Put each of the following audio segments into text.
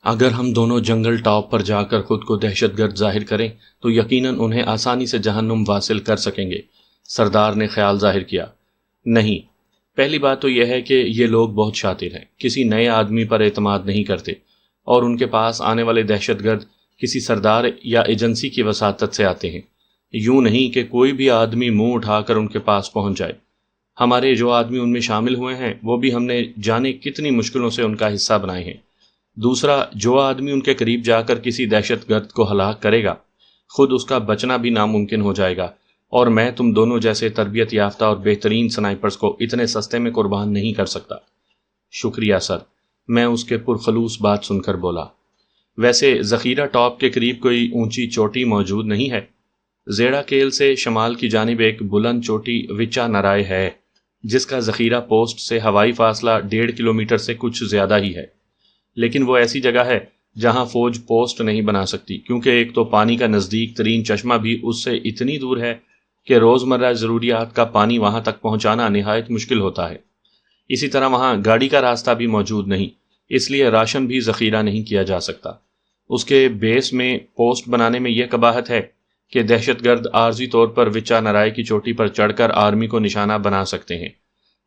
اگر ہم دونوں جنگل ٹاپ پر جا کر خود کو دہشت گرد ظاہر کریں تو یقیناً انہیں آسانی سے جہنم واصل کر سکیں گے، سردار نے خیال ظاہر کیا۔ نہیں، پہلی بات تو یہ ہے کہ یہ لوگ بہت شاطر ہیں، کسی نئے آدمی پر اعتماد نہیں کرتے، اور ان کے پاس آنے والے دہشت گرد کسی سردار یا ایجنسی کی وساطت سے آتے ہیں، یوں نہیں کہ کوئی بھی آدمی منہ اٹھا کر ان کے پاس پہنچ جائے۔ ہمارے جو آدمی ان میں شامل ہوئے ہیں وہ بھی ہم نے جانے کتنی مشکلوں سے ان کا حصہ بنائے ہیں۔ دوسرا، جو آدمی ان کے قریب جا کر کسی دہشت گرد کو ہلاک کرے گا، خود اس کا بچنا بھی ناممکن ہو جائے گا، اور میں تم دونوں جیسے تربیت یافتہ اور بہترین سنائپرز کو اتنے سستے میں قربان نہیں کر سکتا۔ شکریہ سر، میں اس کے پرخلوص بات سن کر بولا۔ ویسے ذخیرہ ٹاپ کے قریب کوئی اونچی چوٹی موجود نہیں ہے؟ زیڑا کیل سے شمال کی جانب ایک بلند چوٹی وچا نرائے ہے، جس کا ذخیرہ پوسٹ سے ہوائی فاصلہ 1.5 کلومیٹر سے کچھ زیادہ ہی ہے، لیکن وہ ایسی جگہ ہے جہاں فوج پوسٹ نہیں بنا سکتی، کیونکہ ایک تو پانی کا نزدیک ترین چشمہ بھی اس سے اتنی دور ہے کہ روزمرہ ضروریات کا پانی وہاں تک پہنچانا نہایت مشکل ہوتا ہے۔ اسی طرح وہاں گاڑی کا راستہ بھی موجود نہیں، اس لیے راشن بھی ذخیرہ نہیں کیا جا سکتا۔ اس کے بیس میں پوسٹ بنانے میں یہ قباحت ہے کہ دہشت گرد عارضی طور پر وچا نرائے کی چوٹی پر چڑھ کر آرمی کو نشانہ بنا سکتے ہیں۔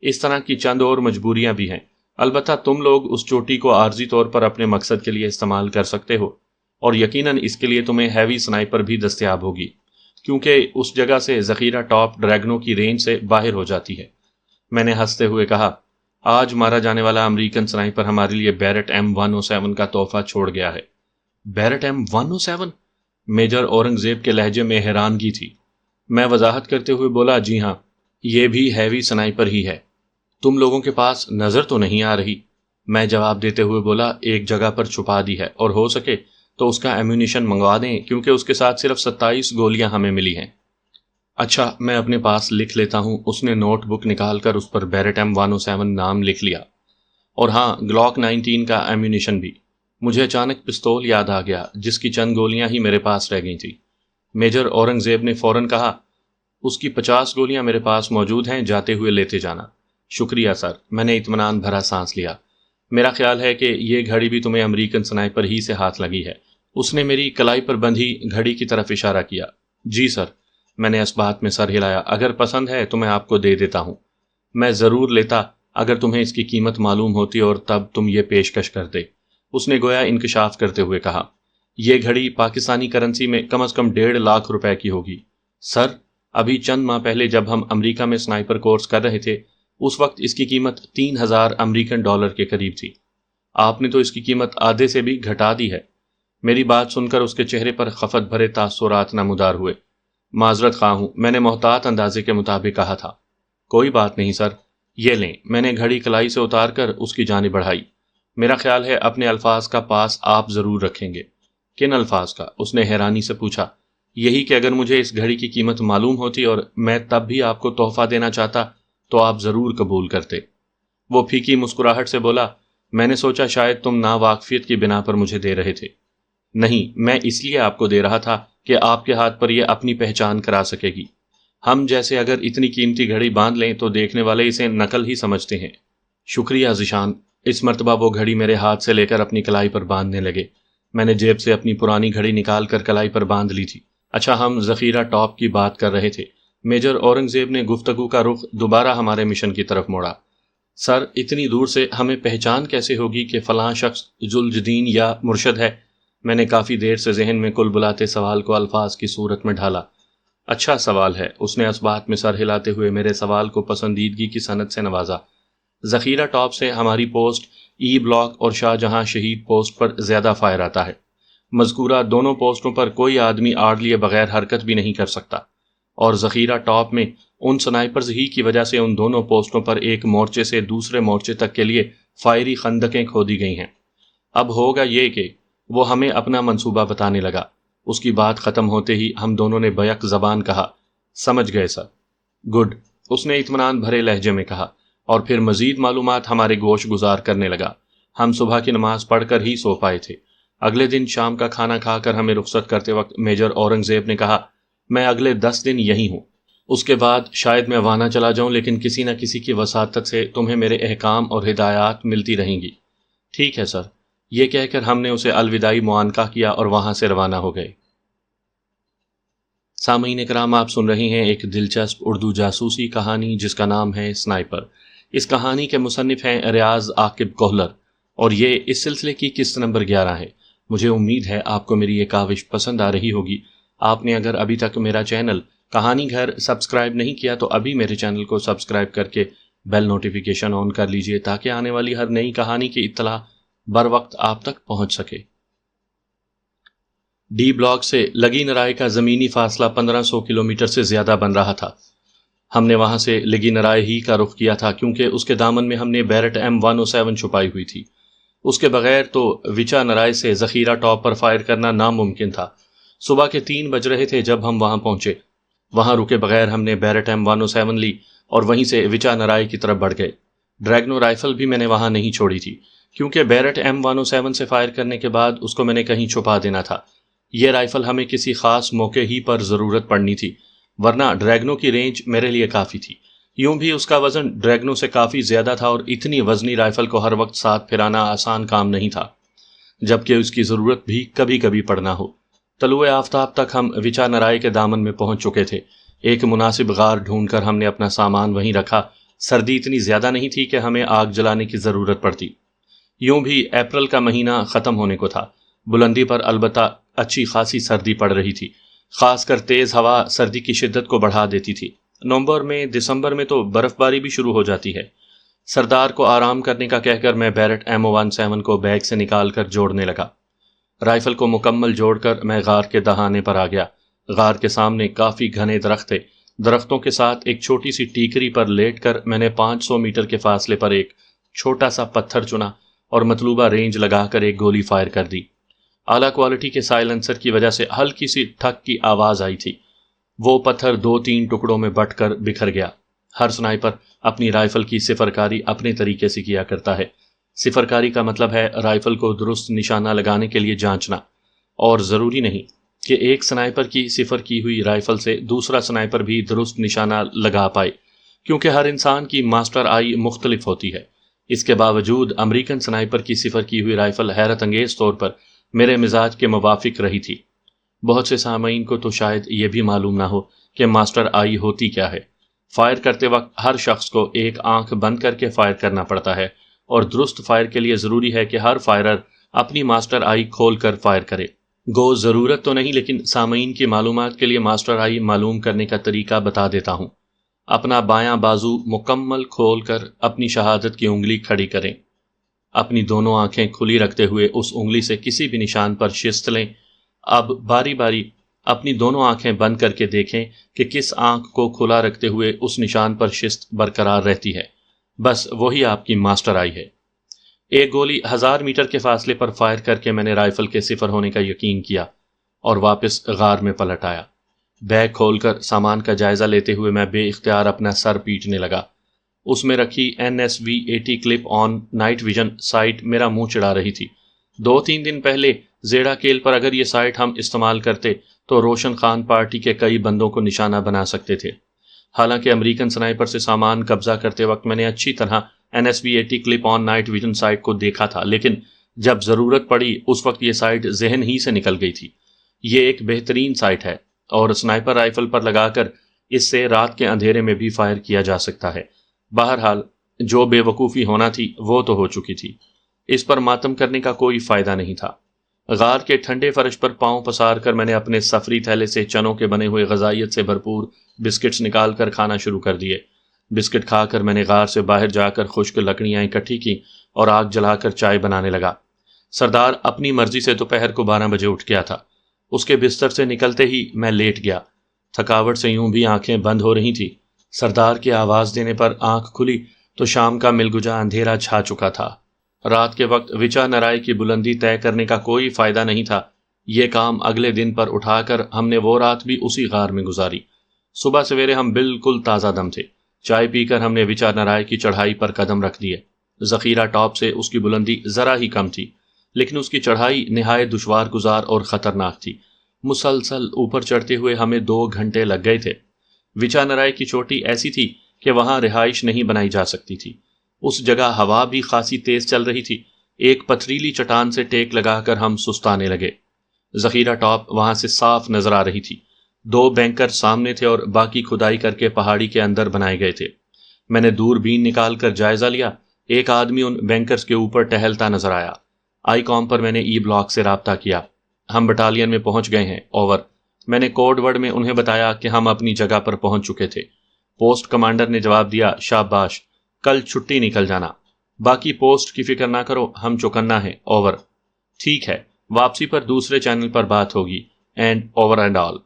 اس طرح کی چند اور مجبوریاں بھی ہیں، البتہ تم لوگ اس چوٹی کو عارضی طور پر اپنے مقصد کے لیے استعمال کر سکتے ہو، اور یقیناً اس کے لیے تمہیں ہیوی سنائپر بھی دستیاب ہوگی، کیونکہ اس جگہ سے ذخیرہ ٹاپ ڈریگنوں کی رینج سے باہر ہو جاتی ہے۔ میں نے ہنستے ہوئے کہا، آج مارا جانے والا امریکن سنائپر ہمارے لیے بیرٹ M107 کا تحفہ چھوڑ گیا ہے۔ بیرٹ M107؟ میجر اورنگزیب کے لہجے میں حیرانگی تھی۔ میں وضاحت کرتے ہوئے بولا، جی ہاں، یہ بھی ہیوی سنائپر ہی ہے۔ تم لوگوں کے پاس نظر تو نہیں آ رہی؟ میں جواب دیتے ہوئے بولا، ایک جگہ پر چھپا دی ہے، اور ہو سکے تو اس کا ایمونیشن منگوا دیں، کیونکہ اس کے ساتھ صرف 27 گولیاں ہمیں ملی ہیں۔ اچھا، میں اپنے پاس لکھ لیتا ہوں۔ اس نے نوٹ بک نکال کر اس پر بیرٹ M107 نام لکھ لیا، اور ہاں، گلاک 19 کا ایمونیشن بھی۔ مجھے اچانک پستول یاد آ گیا، جس کی چند گولیاں ہی میرے پاس رہ گئی تھیں۔ میجر اورنگزیب نے فوراً کہا، اس کی 50 گولیاں میرے پاس موجود ہیں، جاتے ہوئے لیتے جانا۔ شکریہ سر، میں نے اطمینان بھرا سانس لیا۔ میرا خیال ہے کہ یہ گھڑی بھی تمہیں امریکن سنائپر ہی سے ہاتھ لگی ہے۔ اس نے میری کلائی پر بندھی گھڑی کی طرف اشارہ کیا۔ جی سر، میں نے اس بات میں سر ہلایا۔ اگر پسند ہے تو میں آپ کو دے دیتا ہوں۔ میں ضرور لیتا اگر تمہیں اس کی قیمت معلوم ہوتی اور تب تم یہ پیشکش کرتے، اس نے گویا انکشاف کرتے ہوئے کہا۔ یہ گھڑی پاکستانی کرنسی میں کم از کم 1.5 لاکھ روپے کی ہوگی۔ سر، ابھی چند ماہ پہلے جب ہم امریکہ میں سنائپر کورس کر رہے تھے، اس وقت اس کی قیمت 3000 امریکن ڈالر کے قریب تھی۔ آپ نے تو اس کی قیمت آدھے سے بھی گھٹا دی ہے۔ میری بات سن کر اس کے چہرے پر خفت بھرے تاثرات نمودار ہوئے۔ معذرت خواہ ہوں، میں نے محتاط اندازے کے مطابق کہا تھا۔ کوئی بات نہیں سر، یہ لیں۔ میں نے گھڑی کلائی سے اتار کر اس کی جانب بڑھائی۔ میرا خیال ہے اپنے الفاظ کا پاس آپ ضرور رکھیں گے۔ کن الفاظ کا؟ اس نے حیرانی سے پوچھا۔ یہی کہ اگر مجھے اس گھڑی کی قیمت معلوم ہوتی اور میں تب بھی آپ کو تحفہ دینا چاہتا تو آپ ضرور قبول کرتے۔ وہ پھیکی مسکراہٹ سے بولا، میں نے سوچا شاید تم ناواقفیت کی بنا پر مجھے دے رہے تھے۔ نہیں، میں اس لیے آپ کو دے رہا تھا کہ آپ کے ہاتھ پر یہ اپنی پہچان کرا سکے گی۔ ہم جیسے اگر اتنی قیمتی گھڑی باندھ لیں تو دیکھنے والے اسے نقل ہی سمجھتے ہیں۔ شکریہ ذیشان۔ اس مرتبہ وہ گھڑی میرے ہاتھ سے لے کر اپنی کلائی پر باندھنے لگے۔ میں نے جیب سے اپنی پرانی گھڑی نکال کر کلائی پر باندھ لی تھی۔ اچھا، ہم ذخیرہ ٹاپ کی بات کر رہے تھے۔ میجر اورنگزیب نے گفتگو کا رخ دوبارہ ہمارے مشن کی طرف موڑا۔ سر، اتنی دور سے ہمیں پہچان کیسے ہوگی کہ فلاں شخص ذوالجدین یا مرشد ہے؟ میں نے کافی دیر سے ذہن میں کل بلاتے سوال کو الفاظ کی صورت میں ڈھالا۔ اچھا سوال ہے، اس نے اس بات میں سر ہلاتے ہوئے میرے سوال کو پسندیدگی کی صنعت سے نوازا۔ ذخیرہ ٹاپ سے ہماری پوسٹ ای بلاک اور شاہ جہاں شہید پوسٹ پر زیادہ فائر آتا ہے۔ مذکورہ دونوں پوسٹوں پر کوئی آدمی آڑ لیے بغیر حرکت بھی نہیں کر سکتا، اور ذخیرہ ٹاپ میں ان سنائپرز ہی کی وجہ سے ان دونوں پوسٹوں پر ایک مورچے سے دوسرے مورچے تک کے لیے فائری خندقیں کھودی گئی ہیں۔ اب ہوگا یہ کہ وہ ہمیں اپنا منصوبہ بتانے لگا۔ اس کی بات ختم ہوتے ہی ہم دونوں نے بیک زبان کہا، سمجھ گئے سر۔ گڈ، اس نے اطمینان بھرے لہجے میں کہا، اور پھر مزید معلومات ہمارے گوش گزار کرنے لگا۔ ہم صبح کی نماز پڑھ کر ہی سو پائے تھے۔ اگلے دن شام کا کھانا کھا کر ہمیں رخصت کرتے وقت میجر اورنگزیب نے کہا، میں اگلے 10 دن یہی ہوں، اس کے بعد شاید میں وانہ چلا جاؤں، لیکن کسی نہ کسی کی وساطت سے تمہیں میرے احکام اور ہدایات ملتی رہیں گی۔ ٹھیک ہے سر، یہ کہہ کر ہم نے اسے الوداعی معانقہ کیا اور وہاں سے روانہ ہو گئے۔ سامعین کرام، آپ سن رہے ہیں ایک دلچسپ اردو جاسوسی کہانی جس کا نام ہے سنائپر۔ اس کہانی کے مصنف ہیں ریاض عاقب کوہلر، اور یہ اس سلسلے کی قسط نمبر 11 ہے۔ مجھے امید ہے آپ کو میری یہ کاوش پسند آ رہی ہوگی۔ آپ نے اگر ابھی تک میرا چینل کہانی گھر سبسکرائب نہیں کیا تو ابھی میرے چینل کو سبسکرائب کر کے بیل نوٹیفیکیشن آن کر لیجئے تاکہ آنے والی ہر نئی کہانی کی اطلاع بر وقت آپ تک پہنچ سکے۔ ڈی بلاک سے لگی نرائے کا زمینی فاصلہ 1500 کلومیٹر سے زیادہ بن رہا تھا۔ ہم نے وہاں سے لگی نرائے ہی کا رخ کیا تھا کیونکہ اس کے دامن میں ہم نے بیرٹ M107 چھپائی ہوئی تھی۔ اس کے بغیر تو وچا نرائے سے ذخیرہ ٹاپ پر فائر کرنا ناممکن تھا۔ صبح کے 3 بج رہے تھے جب ہم وہاں پہنچے۔ وہاں رکے بغیر ہم نے بیرٹ M107 لی اور وہیں سے وچا نرائے کی طرف بڑھ گئے۔ ڈریگنو رائفل بھی میں نے وہاں نہیں چھوڑی تھی کیونکہ بیرٹ M107 سے فائر کرنے کے بعد اس کو میں نے کہیں چھپا دینا تھا۔ یہ رائفل ہمیں کسی خاص موقع ہی پر ضرورت پڑنی تھی، ورنہ ڈریگنو کی رینج میرے لیے کافی تھی۔ یوں بھی اس کا وزن ڈریگنو سے کافی زیادہ تھا اور اتنی وزنی رائفل کو ہر وقت ساتھ پھرانا آسان کام نہیں تھا، جبکہ اس کی ضرورت بھی کبھی کبھی پڑنا ہو۔ طلوع آفتاب تک ہم وچا نرائے کے دامن میں پہنچ چکے تھے۔ ایک مناسب غار ڈھونڈ کر ہم نے اپنا سامان وہیں رکھا۔ سردی اتنی زیادہ نہیں تھی کہ ہمیں آگ جلانے کی ضرورت پڑتی۔ یوں بھی اپریل کا مہینہ ختم ہونے کو تھا۔ بلندی پر البتہ اچھی خاصی سردی پڑ رہی تھی، خاص کر تیز ہوا سردی کی شدت کو بڑھا دیتی تھی۔ نومبر میں دسمبر میں تو برف باری بھی شروع ہو جاتی ہے۔ سردار کو آرام کرنے کا کہہ کر میں بیرٹ M107 کو بیگ سے نکال کر جوڑنے لگا۔ رائفل کو مکمل جوڑ کر میں غار کے دہانے پر آ گیا۔ غار کے سامنے کافی گھنے درخت تھے۔ درختوں کے ساتھ ایک چھوٹی سی ٹیکری پر لیٹ کر میں نے 500 میٹر کے فاصلے پر ایک چھوٹا سا پتھر چنا اور مطلوبہ رینج لگا کر ایک گولی فائر کر دی۔ اعلیٰ کوالٹی کے سائلنسر کی وجہ سے ہلکی سی ٹھک کی آواز آئی تھی۔ وہ پتھر 2-3 ٹکڑوں میں بٹ کر بکھر گیا۔ ہر سنائپر اپنی رائفل کی صفر کاری اپنے طریقے سے کیا کرتا ہے۔ صفر کاری کا مطلب ہے رائفل کو درست نشانہ لگانے کے لیے جانچنا، اور ضروری نہیں کہ ایک سنائپر کی صفر کی ہوئی رائفل سے دوسرا سنائپر بھی درست نشانہ لگا پائے، کیونکہ ہر انسان کی ماسٹر آئی مختلف ہوتی ہے۔ اس کے باوجود امریکن سنائپر کی صفر کی ہوئی رائفل حیرت انگیز طور پر میرے مزاج کے موافق رہی تھی۔ بہت سے سامعین کو تو شاید یہ بھی معلوم نہ ہو کہ ماسٹر آئی ہوتی کیا ہے۔ فائر کرتے وقت ہر شخص کو ایک آنکھ بند کر کے فائر کرنا پڑتا ہے، اور درست فائر کے لیے ضروری ہے کہ ہر فائرر اپنی ماسٹر آئی کھول کر فائر کرے۔ گو ضرورت تو نہیں، لیکن سامعین کی معلومات کے لیے ماسٹر آئی معلوم کرنے کا طریقہ بتا دیتا ہوں۔ اپنا بایاں بازو مکمل کھول کر اپنی شہادت کی انگلی کھڑی کریں۔ اپنی دونوں آنکھیں کھلی رکھتے ہوئے اس انگلی سے کسی بھی نشان پر شست لیں۔ اب باری باری اپنی دونوں آنکھیں بند کر کے دیکھیں کہ کس آنکھ کو کھلا رکھتے ہوئے اس نشان پر شست برقرار رہتی ہے۔ بس وہی آپ کی ماسٹر آئی ہے۔ ایک گولی 1000 میٹر کے فاصلے پر فائر کر کے میں نے رائفل کے صفر ہونے کا یقین کیا اور واپس غار میں پلٹ آیا۔ بیگ کھول کر سامان کا جائزہ لیتے ہوئے میں بے اختیار اپنا سر پیٹنے لگا۔ اس میں رکھی NSV-80 کلپ آن نائٹ ویژن سائٹ میرا منہ چڑھا رہی تھی۔ 2-3 دن پہلے زیڑا کیل پر اگر یہ سائٹ ہم استعمال کرتے تو روشن خان پارٹی کے کئی بندوں کو نشانہ بنا سکتے تھے۔ حالانکہ امریکن سنائپر سے سامان قبضہ کرتے وقت میں نے اچھی طرح NSV-80 کلپ آن نائٹ ویژن سائٹ کو دیکھا تھا، لیکن جب ضرورت پڑی اس وقت یہ سائٹ ذہن ہی سے نکل گئی تھی۔ یہ ایک بہترین سائٹ ہے اور سنائپر رائفل پر لگا کر اس سے رات کے اندھیرے میں بھی فائر کیا جا سکتا ہے۔ بہرحال جو بے وقوفی ہونا تھی وہ تو ہو چکی تھی، اس پر ماتم کرنے کا کوئی فائدہ نہیں تھا۔ غار کے ٹھنڈے فرش پر پاؤں پسار کر میں نے اپنے سفری تھیلے سے چنوں کے بنے ہوئے غذائیت سے بھرپور بسکٹس نکال کر کھانا شروع کر دیے۔ بسکٹ کھا کر میں نے غار سے باہر جا کر خشک لکڑیاں اکٹھی کی اور آگ جلا کر چائے بنانے لگا۔ سردار اپنی مرضی سے دوپہر کو 12 بجے اٹھ گیا تھا۔ اس کے بستر سے نکلتے ہی میں لیٹ گیا۔ تھکاوٹ سے یوں بھی آنکھیں بند ہو رہی تھیں۔ سردار کی آواز دینے پر آنکھ کھلی تو شام کا ملگجا اندھیرا چھا چکا تھا۔ رات کے وقت وچا نرائے کی بلندی طے کرنے کا کوئی فائدہ نہیں تھا۔ یہ کام اگلے دن پر اٹھا کر ہم نے وہ رات بھی اسی غار میں گزاری۔ صبح سویرے ہم بالکل تازہ دم تھے۔ چائے پی کر ہم نے وچا نرائے کی چڑھائی پر قدم رکھ دیے۔ ذخیرہ ٹاپ سے اس کی بلندی ذرا ہی کم تھی، لیکن اس کی چڑھائی نہایت دشوار گزار اور خطرناک تھی۔ مسلسل اوپر چڑھتے ہوئے ہمیں 2 گھنٹے لگ گئے تھے۔ وچا نرائے کی چوٹی ایسی تھی کہ وہاں رہائش نہیں بنائی جا سکتی تھی۔ اس جگہ ہوا بھی خاصی تیز چل رہی تھی، ایک پتھریلی چٹان سے ٹیک لگا کر ہم سستانے لگے۔ ذخیرہ ٹاپ وہاں سے صاف نظر آ رہی تھی۔ 2 بینکر سامنے تھے اور باقی کھدائی کر کے پہاڑی کے اندر بنائے گئے تھے۔ میں نے دوربین نکال کر جائزہ لیا۔ ایک آدمی ان بینکرز کے اوپر ٹہلتا نظر آیا۔ آئی کام پر میں نے ای بلاک سے رابطہ کیا۔ ہم بٹالین میں پہنچ گئے ہیں، اوور۔ میں نے کوڈ ورڈ میں انہیں بتایا کہ ہم اپنی جگہ پر پہنچ چکے تھے۔ پوسٹ کمانڈر نے جواب دیا، شاباش، کل چھٹی نکل جانا، باقی پوسٹ کی فکر نہ کرو، ہم چوکنا ہے، اوور۔ ٹھیک ہے، واپسی پر دوسرے چینل پر بات ہوگی، اینڈ اوور اینڈ آل۔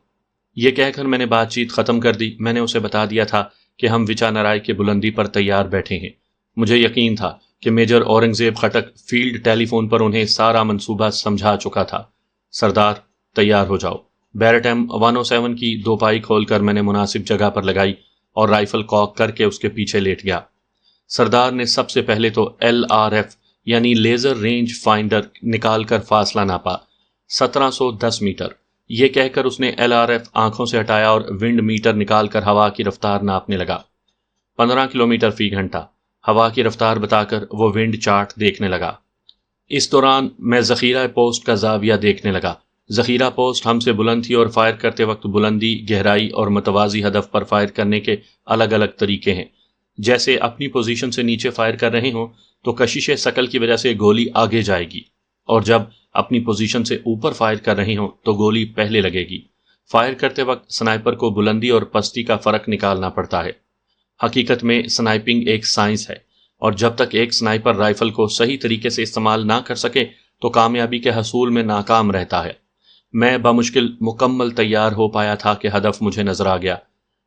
یہ کہہ کر میں نے بات چیت ختم کر دی۔ میں نے اسے بتا دیا تھا کہ ہم وچا نرائے کی بلندی پر تیار بیٹھے ہیں۔ مجھے یقین تھا کہ میجر اورنگزیب خٹک فیلڈ ٹیلی فون پر انہیں سارا منصوبہ سمجھا چکا تھا۔ سردار، تیار ہو جاؤ۔ بیرٹ ایم 107 کی 2 پائی کھول کر میں نے مناسب جگہ پر لگائی اور رائفل کاک کر کے اس کے پیچھے لیٹ گیا۔ سردار نے سب سے پہلے تو LRF یعنی لیزر رینج فائنڈر نکال کر فاصلہ ناپا، 1710 میٹر۔ یہ کہہ کر اس نے LRF آنکھوں سے ہٹایا اور ونڈ میٹر نکال کر ہوا کی رفتار ناپنے لگا۔ 15 کلومیٹر فی گھنٹہ ہوا کی رفتار بتا کر وہ ونڈ چارٹ دیکھنے لگا۔ اس دوران میں ذخیرہ پوسٹ کا زاویہ دیکھنے لگا۔ ذخیرہ پوسٹ ہم سے بلند تھی اور فائر کرتے وقت بلندی، گہرائی اور متوازی ہدف پر فائر کرنے کے الگ الگ طریقے ہیں۔ جیسے اپنی پوزیشن سے نیچے فائر کر رہے ہوں تو کشش ثقل کی وجہ سے گولی آگے جائے گی، اور جب اپنی پوزیشن سے اوپر فائر کر رہے ہوں تو گولی پہلے لگے گی۔ فائر کرتے وقت سنائپر کو بلندی اور پستی کا فرق نکالنا پڑتا ہے۔ حقیقت میں سنائپنگ ایک سائنس ہے، اور جب تک ایک سنائپر رائفل کو صحیح طریقے سے استعمال نہ کر سکے تو کامیابی کے حصول میں ناکام رہتا ہے۔ میں بمشکل مکمل تیار ہو پایا تھا کہ ہدف مجھے نظر آ گیا۔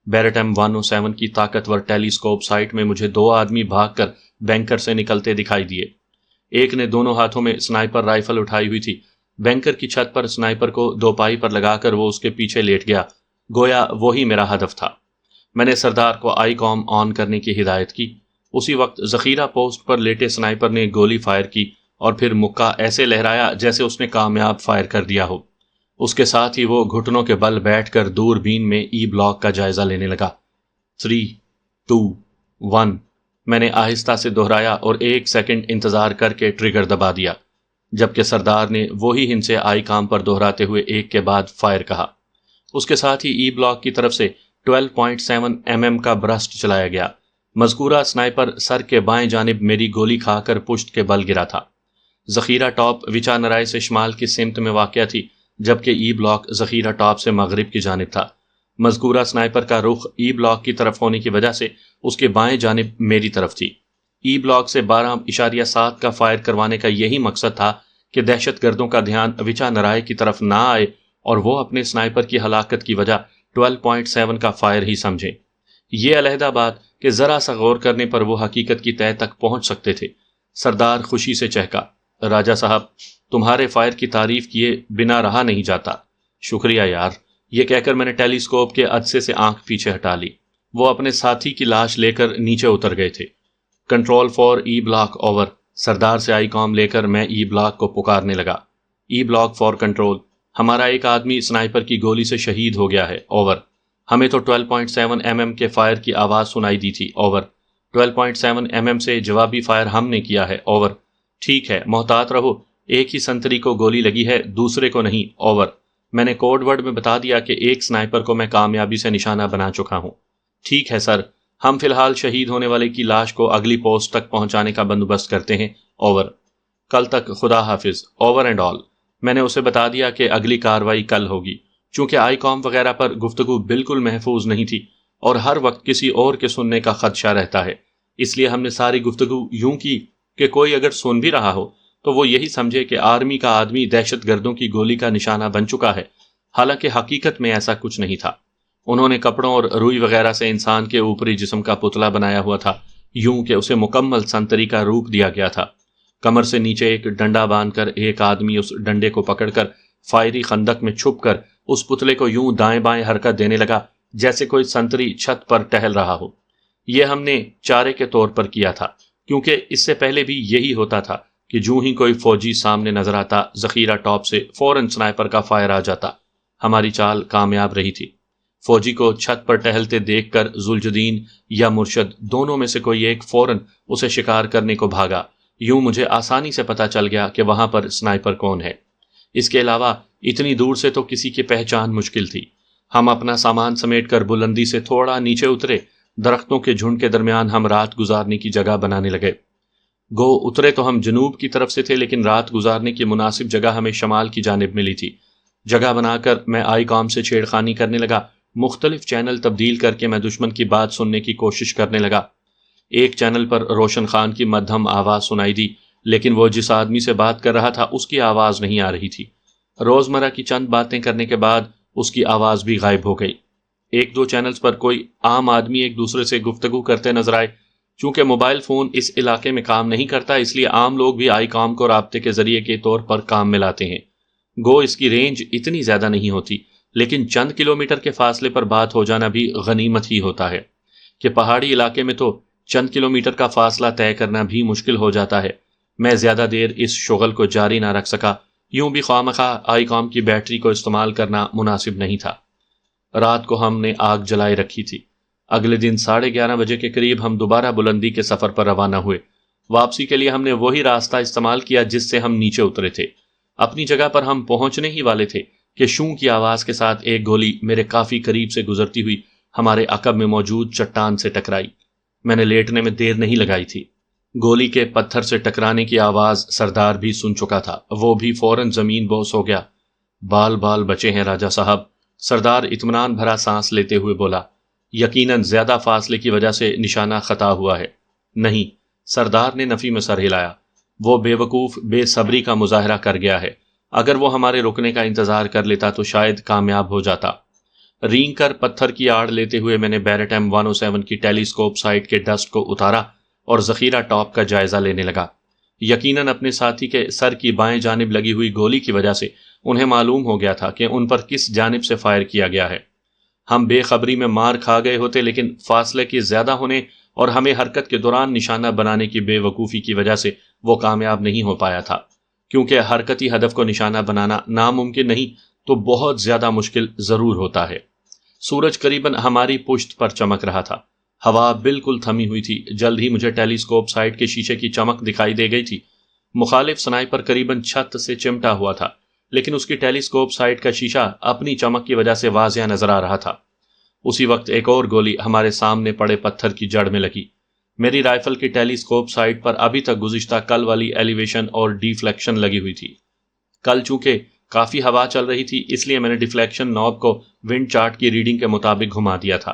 بیرٹ ایم 107 کی طاقتور ٹیلی اسکوپ سائٹ میں مجھے 2 آدمی بھاگ کر بینکر سے نکلتے دکھائی دیے۔ ایک نے دونوں ہاتھوں میں سنائپر رائفل اٹھائی ہوئی تھی۔ بینکر کی چھت پر سنائپر کو 2 پائی پر لگا کر وہ اس کے پیچھے لیٹ گیا، گویا وہی میرا ہدف تھا۔ میں نے سردار کو آئی کام آن کرنے کی ہدایت کی۔ اسی وقت ذخیرہ پوسٹ پر لیٹے سنائپر نے گولی فائر کی اور پھر مکہ ایسے لہرایا جیسے اس نے کامیاب فائر کر دیا ہو۔ اس کے ساتھ ہی وہ گھٹنوں کے بل بیٹھ کر دوربین میں ای بلاک کا جائزہ لینے لگا۔ 3، 2، 1 میں نے آہستہ سے دہرایا اور 1 سیکنڈ انتظار کر کے ٹریگر دبا دیا، جبکہ سردار نے وہی ہن سے آئی کام پر دہراتے ہوئے ایک کے بعد فائر کہا۔ اس کے ساتھ ہی ای بلاک کی طرف سے 12.7 mm کا برسٹ چلایا گیا۔ مذکورہ سنائپر سر کے بائیں جانب میری گولی کھا کر پشت کے بل گرا تھا۔ ذخیرہ ٹاپ وچا نرائے سے شمال کی سمت میں واقع تھی، جبکہ ای بلاک ذخیرہ ٹاپ سے مغرب کی جانب تھا۔ مذکورہ سنائپر کا رخ ای بلاک کی طرف ہونے کی وجہ سے اس کے بائیں جانب میری طرف تھی۔ ای بلاک سے 12.7 کا فائر کروانے کا یہی مقصد تھا کہ دہشت گردوں کا دھیان وچا نرائے کی طرف نہ آئے اور وہ اپنے سنائپر کی ہلاکت کی وجہ 12.7 کا فائر ہی سمجھیں۔ یہ علیحدہ بات کہ ذرا سا غور کرنے پر وہ حقیقت کی تہہ تک پہنچ سکتے تھے۔ سردار خوشی سے چہکا، راجہ صاحب، تمہارے فائر کی تعریف کیے بنا رہا نہیں جاتا۔ شکریہ یار۔ یہ کہہ کر میں نے ٹیلی اسکوپ کے عدسے سے آنکھ پیچھے ہٹا لی۔ وہ اپنے ساتھی کی لاش لے کر نیچے اتر گئے تھے۔ Control for E block over. سردار سے آئی کام لے کر میں ای بلاک کو پکارنے لگا۔ ای بلاک فار کنٹرول، ہمارا ایک آدمی سنائپر کی گولی سے شہید ہو گیا ہے، اوور۔ ہمیں تو 12.7 mm کے فائر کی آواز سنائی دی تھی، اوور۔ 12.7 mm سے جوابی فائر ہم نے کیا ہے، اوور۔ ٹھیک ہے، محتاط رہو، ایک ہی سنتری کو گولی لگی ہے، دوسرے کو نہیں، اوور۔ میں نے کوڈ ورڈ میں بتا دیا کہ ایک سنائپر کو میں کامیابی سے نشانہ بنا چکا ہوں۔ ٹھیک ہے سر، ہم فی الحال شہید ہونے والے کی لاش کو اگلی پوسٹ تک پہنچانے کا بندوبست کرتے ہیں، اوور۔ کل تک خدا حافظ، اوور اینڈ آل۔ میں نے اسے بتا دیا کہ اگلی کاروائی کل ہوگی۔ چونکہ آئی کام وغیرہ پر گفتگو بالکل محفوظ نہیں تھی اور ہر وقت کسی اور کے سننے کا خدشہ رہتا ہے، اس لیے ہم نے ساری گفتگو یوں کی کہ کوئی اگر سن بھی رہا ہو تو وہ یہی سمجھے کہ آرمی کا آدمی دہشت گردوں کی گولی کا نشانہ بن چکا ہے، حالانکہ حقیقت میں ایسا کچھ نہیں تھا۔ انہوں نے کپڑوں اور روئی وغیرہ سے انسان کے اوپری جسم کا پتلا بنایا ہوا تھا، یوں کہ اسے مکمل سنتری کا روپ دیا گیا تھا۔ کمر سے نیچے ایک ڈنڈا باندھ کر ایک آدمی اس ڈنڈے کو پکڑ کر فائری خندق میں چھپ کر اس پتلے کو یوں دائیں بائیں حرکت دینے لگا جیسے کوئی سنتری چھت پر ٹہل رہا ہو۔ یہ ہم نے چارے کے طور پر کیا تھا، کیونکہ اس سے پہلے بھی یہی ہوتا تھا کہ جو ہی کوئی فوجی سامنے نظر آتا، ذخیرہ ٹاپ سے فوراً سنائپر کا فائر آ جاتا۔ ہماری چال کامیاب رہی تھی۔ فوجی کو چھت پر ٹہلتے دیکھ کر ذوالجدین یا مرشد دونوں میں سے کوئی ایک فوراً اسے شکار کرنے کو بھاگا یوں مجھے آسانی سے پتہ چل گیا کہ وہاں پر سنائپر کون ہے۔ اس کے علاوہ اتنی دور سے تو کسی کی پہچان مشکل تھی۔ ہم اپنا سامان سمیٹ کر بلندی سے تھوڑا نیچے اترے۔ درختوں کے جھنڈ کے درمیان ہم رات گزارنے کی جگہ بنانے لگے۔ گو اترے تو ہم جنوب کی طرف سے تھے، لیکن رات گزارنے کی مناسب جگہ ہمیں شمال کی جانب ملی تھی۔ جگہ بنا کر میں آئی کام سے چھیڑ خانی کرنے لگا۔ مختلف چینل تبدیل کر کے میں دشمن کی بات سننے کی کوشش کرنے لگا۔ ایک چینل پر روشن خان کی مدھم آواز سنائی دی، لیکن وہ جس آدمی سے بات کر رہا تھا اس کی آواز نہیں آ رہی تھی۔ روزمرہ کی چند باتیں کرنے کے بعد اس کی آواز بھی غائب ہو گئی۔ ایک دو چینلز پر کوئی عام آدمی ایک دوسرے سے گفتگو کرتے نظر آئے۔ چونکہ موبائل فون اس علاقے میں کام نہیں کرتا، اس لیے عام لوگ بھی آئی کام کو رابطے کے ذریعے کے طور پر کام میں لاتے ہیں۔ گو اس کی رینج اتنی زیادہ نہیں ہوتی، لیکن چند کلومیٹر کے فاصلے پر بات ہو جانا بھی غنیمت ہی ہوتا ہے، کہ پہاڑی علاقے میں تو چند کلومیٹر کا فاصلہ طے کرنا بھی مشکل ہو جاتا ہے۔ میں زیادہ دیر اس شغل کو جاری نہ رکھ سکا، یوں بھی خواہ آئی کام کی بیٹری کو استعمال کرنا مناسب نہیں تھا۔ رات کو ہم نے آگ جلائے رکھی تھی۔ اگلے دن 11:30 بجے کے قریب ہم دوبارہ بلندی کے سفر پر روانہ ہوئے۔ واپسی کے لیے ہم نے وہی راستہ استعمال کیا جس سے ہم نیچے اترے تھے۔ اپنی جگہ پر ہم پہنچنے ہی والے تھے کہ شوں کی آواز کے ساتھ ایک گولی میرے کافی قریب سے گزرتی ہوئی ہمارے عقب میں موجود چٹان سے ٹکرائی۔ میں نے لیٹنے میں دیر نہیں لگائی تھی۔ گولی کے پتھر سے ٹکرانے کی آواز سردار بھی سن چکا تھا۔ وہ بھی فوراً زمین بوس ہو گیا۔ بال بال بچے ہیں راجہ صاحب، سردار اطمینان بھرا سانس لیتے ہوئے بولا۔ یقیناً زیادہ فاصلے کی وجہ سے نشانہ خطا ہوا ہے۔ نہیں، سردار نے نفی میں سر ہلایا۔ وہ بے وقوف بے صبری کا مظاہرہ کر گیا ہے۔ اگر وہ ہمارے رکنے کا انتظار کر لیتا تو شاید کامیاب ہو جاتا۔ رینگ کر پتھر کی آڑ لیتے ہوئے میں نے بیرٹ ایم 107 کی ٹیلیسکوپ سائٹ کے ڈسٹ کو اتارا اور ذخیرہ ٹاپ کا جائزہ لینے لگا۔ یقیناً اپنے ساتھی کے سر کی بائیں جانب لگی ہوئی گولی کی وجہ سے انہیں معلوم ہو گیا تھا کہ ان پر کس جانب سے فائر کیا گیا ہے۔ ہم بے خبری میں مار کھا گئے ہوتے، لیکن فاصلے کے زیادہ ہونے اور ہمیں حرکت کے دوران نشانہ بنانے کی بے وقوفی کی وجہ سے وہ کامیاب نہیں ہو پایا تھا۔ کیونکہ حرکتی ہدف کو نشانہ بنانا ناممکن نہیں تو بہت زیادہ مشکل ضرور ہوتا ہے۔ سورج قریباً ہماری پشت پر چمک رہا تھا۔ ہوا بالکل تھمی ہوئی تھی۔ جلد ہی مجھے ٹیلیسکوپ سائٹ کے شیشے کی چمک دکھائی دے گئی تھی۔ مخالف سنائپر قریباً چھت سے چمٹا ہوا تھا، لیکن اس کی ٹیلیسکوپ سائٹ کا شیشہ اپنی چمک کی وجہ سے واضح نظر آ رہا تھا۔ اسی وقت ایک اور گولی ہمارے سامنے پڑے پتھر کی جڑ میں لگی۔ میری رائفل کی ٹیلیسکوپ سائٹ پر ابھی تک گزشتہ کل والی ایلیویشن اور ڈیفلیکشن لگی ہوئی تھی۔ کل چونکہ کافی ہوا چل رہی تھی، اس لیے میں نے ڈیفلیکشن نوب کو ونڈ چارٹ کی ریڈنگ کے مطابق گھما دیا تھا۔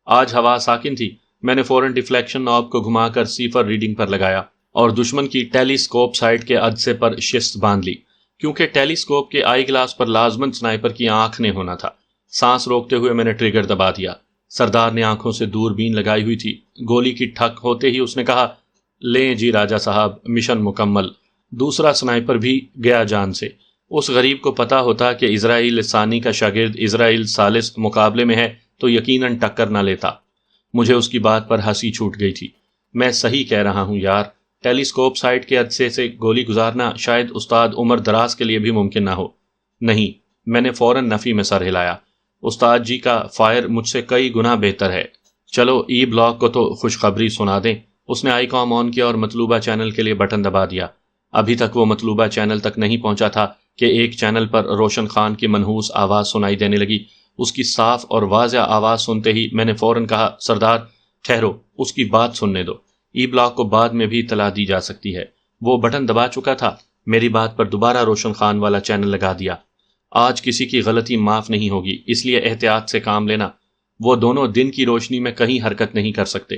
آج ہوا ساکن تھی، میں نے فوراً ڈیفلیکشن نوب کو گھما کر صفر ریڈنگ پر لگایا اور دشمن کی ٹیلیسکوپ سائٹ کے عدسے پر شست باندھ لی، کیونکہ ٹیلیسکوپ کے آئی گلاس پر لازماً سنائپر کی آنکھ نے ہونا تھا۔ سانس روکتے ہوئے میں نے ٹریگر دبا دیا۔ سردار نے آنکھوں سے دوربین لگائی ہوئی تھی۔ گولی کی ٹھک ہوتے ہی اس نے کہا، لیں جی راجہ صاحب، مشن مکمل۔ دوسرا سنائپر بھی گیا جان سے۔ اس غریب کو پتا ہوتا کہ اسرائیل ثانی کا شاگرد اسرائیل ثالث مقابلے میں ہے تو یقیناً ٹکر نہ لیتا۔ مجھے اس کی بات پر ہنسی چھوٹ گئی تھی۔ میں صحیح کہہ رہا ہوں یار، ٹیلیسکوپ سائٹ کے عدسے سے گولی گزارنا شاید استاد عمر دراز کے لیے بھی ممکن نہ ہو۔ نہیں، میں نے فوراً نفی میں سر ہلایا۔ استاد جی کا فائر مجھ سے کئی گنا بہتر ہے۔ چلو ای بلاک کو تو خوشخبری سنا دیں۔ اس نے آئی کام آن کیا اور مطلوبہ چینل کے لیے بٹن دبا دیا۔ ابھی تک وہ مطلوبہ چینل تک نہیں پہنچا تھا کہ ایک چینل پر روشن خان کی منحوس آواز سنائی دینے لگی۔ اس کی صاف اور واضح آواز سنتے ہی میں نے فوراً کہا، سردار ٹھہرو، اس کی بات سننے دو۔ ای بلاک کو بعد میں بھی اطلاع دی جا سکتی ہے۔ وہ بٹن دبا چکا تھا۔ میری بات پر دوبارہ روشن خان والا چینل لگا دیا۔ آج کسی کی غلطی معاف نہیں ہوگی، اس لیے احتیاط سے کام لینا۔ وہ دونوں دن کی روشنی میں کہیں حرکت نہیں کر سکتے۔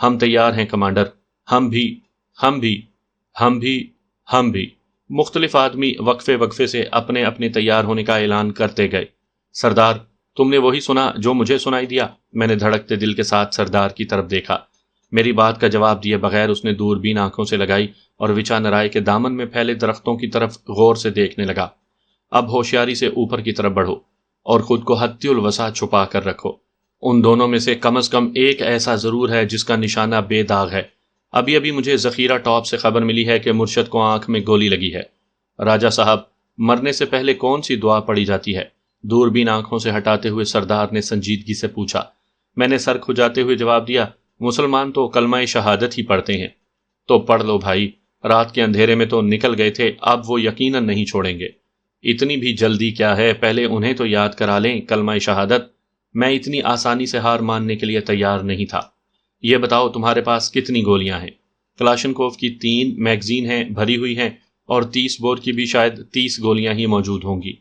ہم تیار ہیں کمانڈر۔ ہم بھی ہم بھی ہم بھی ہم بھی مختلف آدمی وقفے سے اپنے اپنے تیار ہونے کا اعلان کرتے گئے۔ سردار، تم نے وہی سنا جو مجھے سنائی دیا؟ میں نے دھڑکتے دل کے ساتھ سردار کی طرف دیکھا۔ میری بات کا جواب دیے بغیر اس نے دوربین آنکھوں سے لگائی اور وچا نرائے کے دامن میں پھیلے درختوں کی طرف غور سے دیکھنے لگا۔ اب ہوشیاری سے اوپر کی طرف بڑھو اور خود کو حدی الوسع چھپا کر رکھو۔ ان دونوں میں سے کم از کم ایک ایسا ضرور ہے جس کا نشانہ بے داغ ہے۔ ابھی مجھے ذخیرہ ٹاپ سے خبر ملی ہے کہ مرشد کو آنکھ میں گولی لگی ہے۔ راجہ صاحب، مرنے سے پہلے کون سی دعا پڑھی جاتی ہے؟ دوربین آنکھوں سے ہٹاتے ہوئے سردار نے سنجیدگی سے پوچھا۔ میں نے سر کھجاتے ہوئے جواب دیا، مسلمان تو کلمہ شہادت ہی پڑھتے ہیں۔ تو پڑھ لو بھائی، رات کے اندھیرے میں تو نکل گئے تھے، اب وہ یقیناً نہیں چھوڑیں گے۔ اتنی بھی جلدی کیا ہے، پہلے انہیں تو یاد کرا لیں کلمہ شہادت۔ میں اتنی آسانی سے ہار ماننے کے لیے تیار نہیں تھا۔ یہ بتاؤ تمہارے پاس کتنی گولیاں ہیں؟ کلاشنکوف کی 3 میگزین ہیں، بھری ہوئی ہیں، اور 30 بور کی بھی شاید 30 گولیاں ہی موجود ہوں گی۔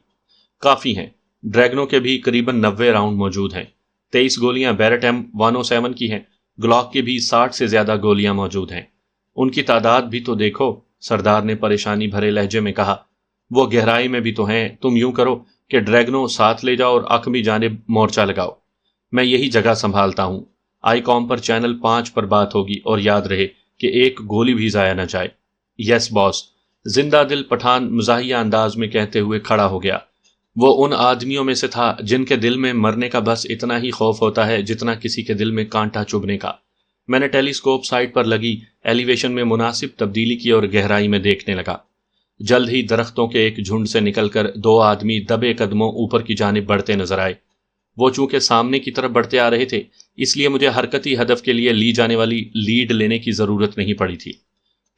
کافی ہیں۔ ڈریگنوں کے بھی قریباً 90 راؤنڈ موجود ہیں۔ 23 گولیاں بیرٹ M107 کی ہیں، گلاک کی بھی 60 سے زیادہ گولیاں موجود ہیں۔ ان کی تعداد بھی تو دیکھو، سردار نے پریشانی بھرے لہجے میں کہا۔ وہ گہرائی میں بھی تو ہیں، تم یوں کرو کہ ڈریگنوں ساتھ لے جاؤ اور عقبی جانب مورچہ لگاؤ۔ میں یہی جگہ سنبھالتا ہوں۔ آئی کام پر چینل 5 پر بات ہوگی، اور یاد رہے کہ ایک گولی بھی ضائع نہ جائے۔ یس باس، زندہ دل پٹھان مزاحیہ انداز میں کہتے ہوئے کھڑا ہو گیا۔ وہ ان آدمیوں میں سے تھا جن کے دل میں مرنے کا بس اتنا ہی خوف ہوتا ہے جتنا کسی کے دل میں کانٹا چبھنے کا۔ میں نے ٹیلی اسکوپ سائٹ پر لگی ایلیویشن میں مناسب تبدیلی کی اور گہرائی میں دیکھنے لگا۔ جلد ہی درختوں کے ایک جھنڈ سے نکل کر 2 آدمی دبے قدموں اوپر کی جانب بڑھتے نظر آئے۔ وہ چونکہ سامنے کی طرف بڑھتے آ رہے تھے، اس لیے مجھے حرکتی ہدف کے لیے لی جانے والی لیڈ لینے کی ضرورت نہیں پڑی تھی۔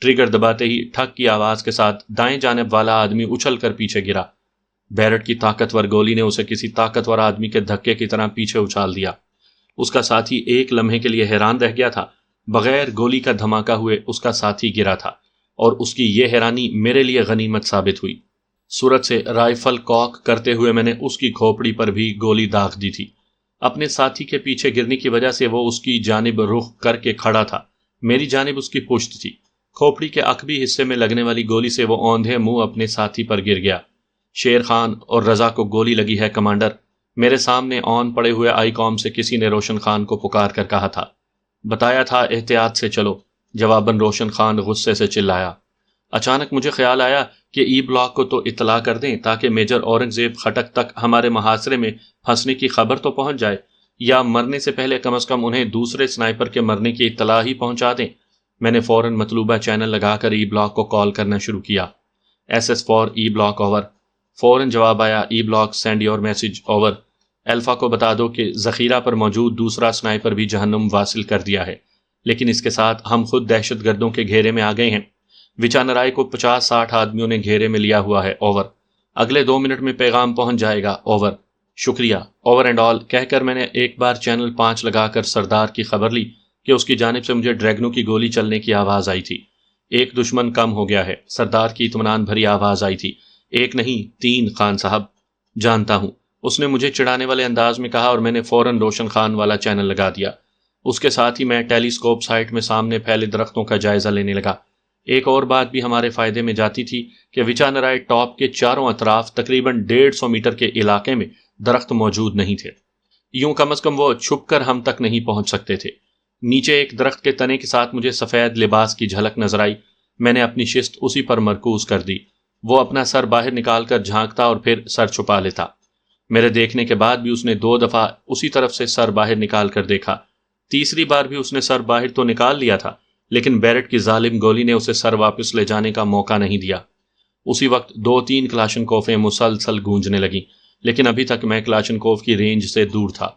ٹریگر دباتے ہی ٹھک کی آواز کے ساتھ دائیں جانب والا آدمی اچھل کر پیچھے گرا۔ بیرٹ کی طاقتور گولی نے اسے کسی طاقتور آدمی کے دھکے کی طرح پیچھے اچھال دیا۔ اس کا ساتھی ایک لمحے کے لیے حیران رہ گیا تھا۔ بغیر گولی کا دھماکہ ہوئے اس کا ساتھی گرا تھا، اور اس کی یہ حیرانی میرے لیے غنیمت ثابت ہوئی۔ صورت سے رائفل کاک کرتے ہوئے میں نے اس کی کھوپڑی پر بھی گولی داغ دی تھی۔ اپنے ساتھی کے پیچھے گرنے کی وجہ سے وہ اس کی جانب رخ کر کے کھڑا تھا۔ میری جانب اس کی پشت تھی۔ کھوپڑی کے عقبی حصے میں لگنے والی گولی سے وہ اوندھے منہ اپنے ساتھی پر گر گیا۔ شیر خان اور رضا کو گولی لگی ہے کمانڈر، میرے سامنے آن پڑے ہوئے آئی کام سے کسی نے روشن خان کو پکار کر کہا تھا۔ بتایا تھا احتیاط سے چلو، جواباً روشن خان غصے سے چلایا۔ اچانک مجھے خیال آیا کہ ای بلاک کو تو اطلاع کر دیں تاکہ میجر اورنگزیب خٹک تک ہمارے محاصرے میں پھنسنے کی خبر تو پہنچ جائے، یا مرنے سے پہلے کم از کم انہیں دوسرے سنائپر کے مرنے کی اطلاع ہی پہنچا دیں۔ میں نے فوراً مطلوبہ چینل لگا کر ای بلاک کو کال کرنا شروع کیا۔ SS for E block over. فوراً جواب آیا، E block send your message over. Alpha کو بتا دو کہ ذخیرہ پر موجود دوسرا سنائپر بھی جہنم واصل کر دیا ہے، لیکن اس کے ساتھ ہم خود دہشت گردوں کے گھیرے میں آ گئے ہیں۔ وچانرائے کو 50-60 آدمیوں نے گھیرے میں لیا ہوا ہے، اوور۔ اگلے 2 منٹ میں پیغام پہنچ جائے گا، اوور۔ شکریہ، اوور اینڈ آل کہہ کر میں نے ایک بار چینل 5 لگا کر سردار کی خبر لی کہ اس کی جانب سے مجھے ڈریگنوں کی گولی چلنے کی آواز آئی تھی۔ ایک دشمن کم ہو گیا ہے، سردار کی اطمینان بھری آواز آئی تھی۔ 1 نہیں 3 خان صاحب۔ جانتا ہوں، اس نے مجھے چڑھانے والے انداز میں کہا، اور میں نے فوراً روشن خان والا چینل لگا دیا۔ اس کے ساتھ ہی میں ٹیلی اسکوپ سائٹ میں سامنے پھیلے درختوں کا جائزہ لینے لگا۔ ایک اور بات بھی ہمارے فائدے میں جاتی تھی کہ وچانرائے ٹاپ کے چاروں اطراف تقریباً 150 میٹر کے علاقے میں درخت موجود نہیں تھے۔ یوں کم از کم وہ چھپ کر ہم تک نہیں پہنچ سکتے تھے۔ نیچے ایک درخت کے تنے کے ساتھ مجھے سفید لباس کی جھلک نظر آئی۔ میں نے اپنی شست اسی پر مرکوز کر دی۔ وہ اپنا سر باہر نکال کر جھانکتا اور پھر سر چھپا لیتا۔ میرے دیکھنے کے بعد بھی اس نے 2 دفعہ اسی طرف سے سر باہر نکال کر دیکھا۔ تیسری بار بھی اس نے سر باہر تو نکال لیا تھا، لیکن بیرٹ کی ظالم گولی نے اسے سر واپس لے جانے کا موقع نہیں دیا۔ اسی وقت 2-3 کلاشنکوفیں مسلسل گونجنے لگیں، لیکن ابھی تک میں کلاشنکوف کی رینج سے دور تھا۔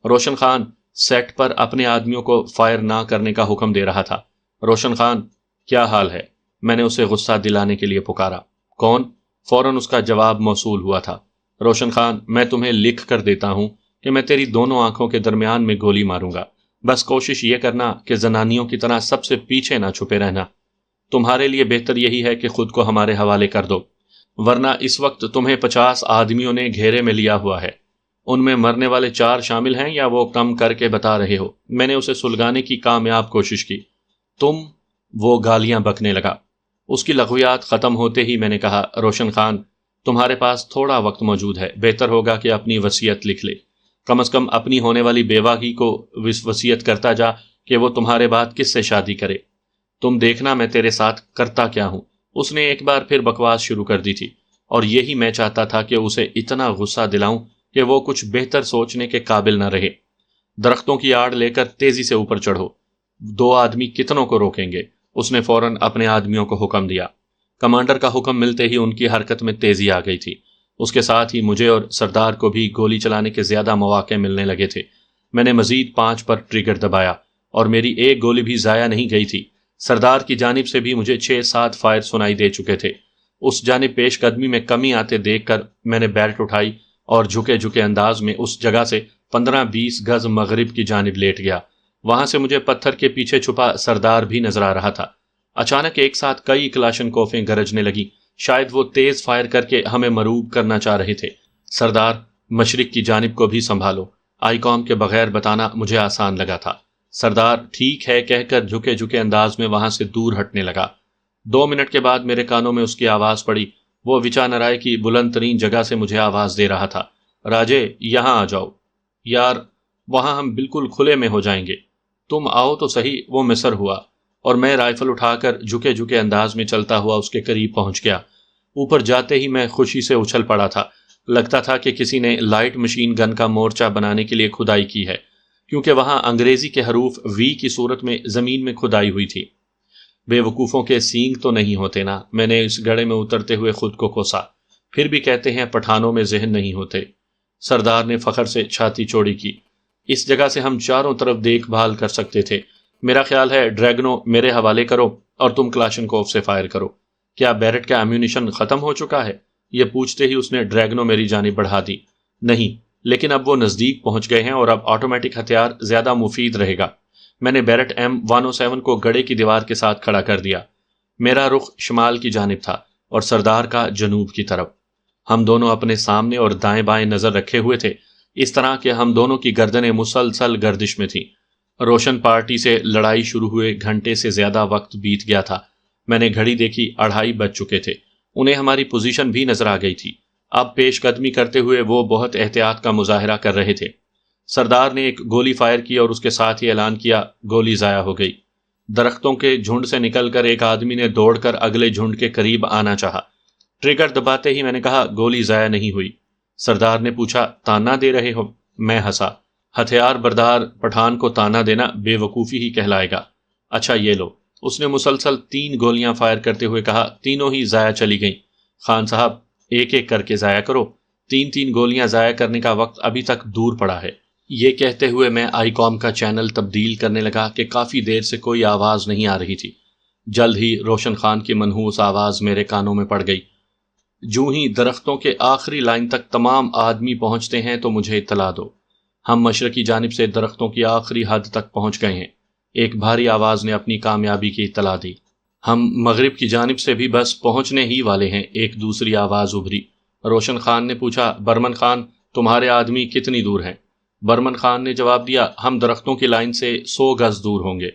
روشن خان سیٹ پر اپنے آدمیوں کو فائر نہ کرنے کا حکم دے رہا تھا۔ روشن خان، کیا حال ہے؟ میں نے اسے غصہ دلانے کے لیے پکارا۔ کون؟ فوراً اس کا جواب موصول ہوا تھا۔ روشن خان، میں تمہیں لکھ کر دیتا ہوں کہ میں تیری دونوں آنکھوں کے درمیان میں گولی ماروں گا۔ بس کوشش یہ کرنا کہ زنانیوں کی طرح سب سے پیچھے نہ چھپے رہنا۔ تمہارے لیے بہتر یہی ہے کہ خود کو ہمارے حوالے کر دو، ورنہ اس وقت تمہیں 50 آدمیوں نے گھیرے میں لیا ہوا ہے۔ ان میں مرنے والے 4 شامل ہیں یا وہ کم کر کے بتا رہے ہو؟ میں نے اسے سلگانے کی کامیاب کوشش کی۔ وہ گالیاں بکنے لگا۔ اس کی لغویات ختم ہوتے ہی میں نے کہا، روشن خان، تمہارے پاس تھوڑا وقت موجود ہے، بہتر ہوگا کہ اپنی وصیت لکھ لے۔ کم از کم اپنی ہونے والی بیوہ کی کو وصیت کرتا جا کہ وہ تمہارے بعد کس سے شادی کرے۔ تم دیکھنا میں تیرے ساتھ کرتا کیا ہوں۔ اس نے ایک بار پھر بکواس شروع کر دی تھی، اور یہی میں چاہتا تھا کہ اسے اتنا غصہ دلاؤں کہ وہ کچھ بہتر سوچنے کے قابل نہ رہے۔ درختوں کی آڑ لے کر تیزی سے اوپر چڑھو، 2 آدمی کتنوں کو روکیں گے؟ اس نے فوراً اپنے آدمیوں کو حکم دیا۔ کمانڈر کا حکم ملتے ہی ان کی حرکت میں تیزی آ گئی تھی۔ اس کے ساتھ ہی مجھے اور سردار کو بھی گولی چلانے کے زیادہ مواقع ملنے لگے تھے۔ میں نے مزید 5 پر ٹریگر دبایا، اور میری ایک گولی بھی ضائع نہیں گئی تھی۔ سردار کی جانب سے بھی مجھے 6-7 فائر سنائی دے چکے تھے۔ اس جانب پیش قدمی میں کمی آتے دیکھ کر میں نے بیلٹ اٹھائی اور جھکے جھکے انداز میں اس جگہ سے 15-20 گز مغرب کی جانب لیٹ گیا۔ وہاں سے مجھے پتھر کے پیچھے چھپا سردار بھی نظر آ رہا تھا۔ اچانک ایک ساتھ کئی کلاشن کوفیں گرجنے لگی، شاید وہ تیز فائر کر کے ہمیں مروب کرنا چاہ رہے تھے۔ سردار، مشرق کی جانب کو بھی سنبھالو۔ آئی کام کے بغیر بتانا مجھے آسان لگا تھا۔ سردار ٹھیک ہے کہہ کر جھکے جھکے انداز میں وہاں سے دور ہٹنے لگا۔ 2 منٹ کے بعد میرے کانوں میں اس کی آواز پڑی۔ وہ وچانرائے کی بلند ترین جگہ سے مجھے آواز دے رہا تھا، راجے یہاں آ جاؤ یار، وہاں ہم بالکل کھلے میں ہو جائیں گے، تم آؤ تو صحیح۔ وہ مصر ہوا اور میں رائفل اٹھا کر جھکے جھکے انداز میں چلتا ہوا اس کے قریب پہنچ گیا۔ اوپر جاتے ہی میں خوشی سے اچھل پڑا تھا۔ لگتا تھا کہ کسی نے لائٹ مشین گن کا مورچہ بنانے کے لیے کھدائی کی ہے، کیونکہ وہاں انگریزی کے حروف وی کی صورت میں زمین میں کھدائی ہوئی تھی۔ بے وقوفوں کے سینگ تو نہیں ہوتے نا، میں نے اس گڑھے میں اترتے ہوئے خود کو کوسا۔ پھر بھی کہتے ہیں پٹھانوں میں ذہن نہیں ہوتے۔ سردار نے فخر سے چھاتی چوڑی کی۔ اس جگہ سے ہم چاروں طرف دیکھ بھال کر سکتے تھے۔ میرا خیال ہے ڈریگنو میرے حوالے کرو اور تم کلاشن کوف سے فائر کرو۔ کیا بیرٹ کا ایمیونیشن ختم ہو چکا ہے؟ یہ پوچھتے ہی اس نے ڈریگنو میری جانب بڑھا دی۔ نہیں، لیکن اب وہ نزدیک پہنچ گئے ہیں اور اب آٹومیٹک ہتھیار زیادہ مفید رہے گا۔ میں نے بیرٹ M107 کو گڑھے کی دیوار کے ساتھ کھڑا کر دیا۔ میرا رخ شمال کی جانب تھا اور سردار کا جنوب کی طرف۔ ہم دونوں اپنے سامنے اور دائیں بائیں نظر رکھے ہوئے تھے، اس طرح کہ ہم دونوں کی گردنیں مسلسل گردش میں تھیں۔ روشن پارٹی سے لڑائی شروع ہوئے گھنٹے سے زیادہ وقت بیت گیا تھا۔ میں نے گھڑی دیکھی، 2:30 بج چکے تھے۔ انہیں ہماری پوزیشن بھی نظر آ گئی تھی۔ اب پیش قدمی کرتے ہوئے وہ بہت احتیاط کا مظاہرہ کر رہے تھے۔ سردار نے ایک گولی فائر کی اور اس کے ساتھ ہی اعلان کیا، گولی ضائع ہو گئی۔ درختوں کے جھنڈ سے نکل کر ایک آدمی نے دوڑ کر اگلے جھنڈ کے قریب آنا چاہا۔ ٹریگر دباتے ہی میں نے کہا، گولی ضائع نہیں ہوئی۔ سردار نے پوچھا، تانا دے رہے ہو؟ میں ہنسا۔ ہتھیار بردار پٹھان کو تانا دینا بے وقوفی ہی کہلائے گا۔ اچھا یہ لو۔ اس نے مسلسل 3 گولیاں فائر کرتے ہوئے کہا، تینوں ہی ضائع چلی گئیں۔ خان صاحب، ایک ایک کر کے ضائع کرو، 3 گولیاں ضائع کرنے کا وقت ابھی تک دور پڑا ہے۔ یہ کہتے ہوئے میں آئی کام کا چینل تبدیل کرنے لگا کہ کافی دیر سے کوئی آواز نہیں آ رہی تھی۔ جلد ہی روشن خان کی منحوس آواز میرے کانوں میں پڑ گئی، جوں ہی درختوں کے آخری لائن تک تمام آدمی پہنچتے ہیں تو مجھے اطلاع دو۔ ہم مشرقی جانب سے درختوں کی آخری حد تک پہنچ گئے ہیں۔ ایک بھاری آواز نے اپنی کامیابی کی اطلاع دی۔ ہم مغرب کی جانب سے بھی بس پہنچنے ہی والے ہیں۔ ایک دوسری آواز ابھری۔ روشن خان نے پوچھا، برمن خان تمہارے آدمی کتنی دور ہیں؟ برمن خان نے جواب دیا، ہم درختوں کی لائن سے 100 گز دور ہوں گے۔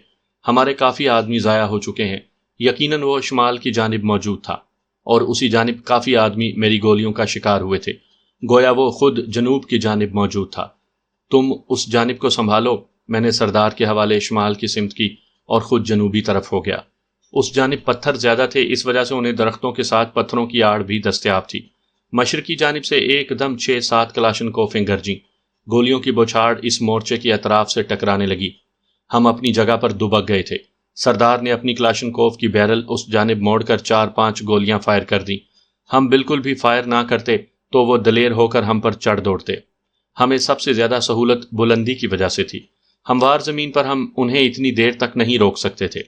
ہمارے کافی آدمی ضائع ہو چکے ہیں۔ یقیناً وہ شمال کی جانب موجود تھا اور اسی جانب کافی آدمی میری گولیوں کا شکار ہوئے تھے، گویا وہ خود جنوب کی جانب موجود تھا۔ تم اس جانب کو سنبھالو۔ میں نے سردار کے حوالے شمال کی سمت کی اور خود جنوبی طرف ہو گیا۔ اس جانب پتھر زیادہ تھے، اس وجہ سے انہیں درختوں کے ساتھ پتھروں کی آڑ بھی دستیاب تھی۔ مشرقی جانب سے ایک دم 6-7 کلاشن کوفیں گرجیں۔ گولیوں کی بوچھاڑ اس مورچے کی اطراف سے ٹکرانے لگی۔ ہم اپنی جگہ پر دبک گئے تھے۔ سردار نے اپنی کلاشن کوف کی بیرل اس جانب موڑ کر 4-5 گولیاں فائر کر دیں۔ ہم بالکل بھی فائر نہ کرتے تو وہ دلیر ہو کر ہم پر چڑھ دوڑتے۔ ہمیں سب سے زیادہ سہولت بلندی کی وجہ سے تھی۔ ہموار زمین پر ہم انہیں اتنی دیر تک نہیں روک سکتے تھے۔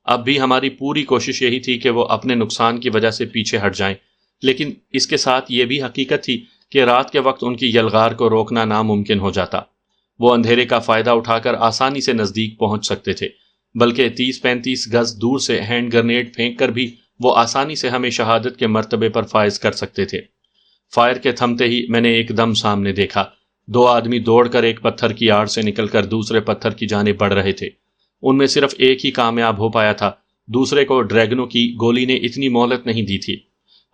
اب بھی ہماری پوری کوشش یہی تھی کہ وہ اپنے نقصان کی وجہ سے پیچھے ہٹ جائیں، لیکن اس کے ساتھ یہ بھی حقیقت تھی کہ رات کے وقت ان کی یلغار کو روکنا ناممکن ہو جاتا۔ وہ اندھیرے کا فائدہ اٹھا کر آسانی سے نزدیک پہنچ سکتے تھے، بلکہ 30-35 گز دور سے ہینڈ گرنیڈ پھینک کر بھی وہ آسانی سے ہمیں شہادت کے مرتبے پر فائز کر سکتے تھے۔ فائر کے تھمتے ہی میں نے ایک دم سامنے دیکھا، 2 آدمی دوڑ کر ایک پتھر کی آڑ سے نکل کر دوسرے پتھر کی جانب بڑھ رہے تھے۔ ان میں صرف ایک ہی کامیاب ہو پایا تھا، دوسرے کو ڈریگنو کی گولی نے اتنی مہلت نہیں دی تھی۔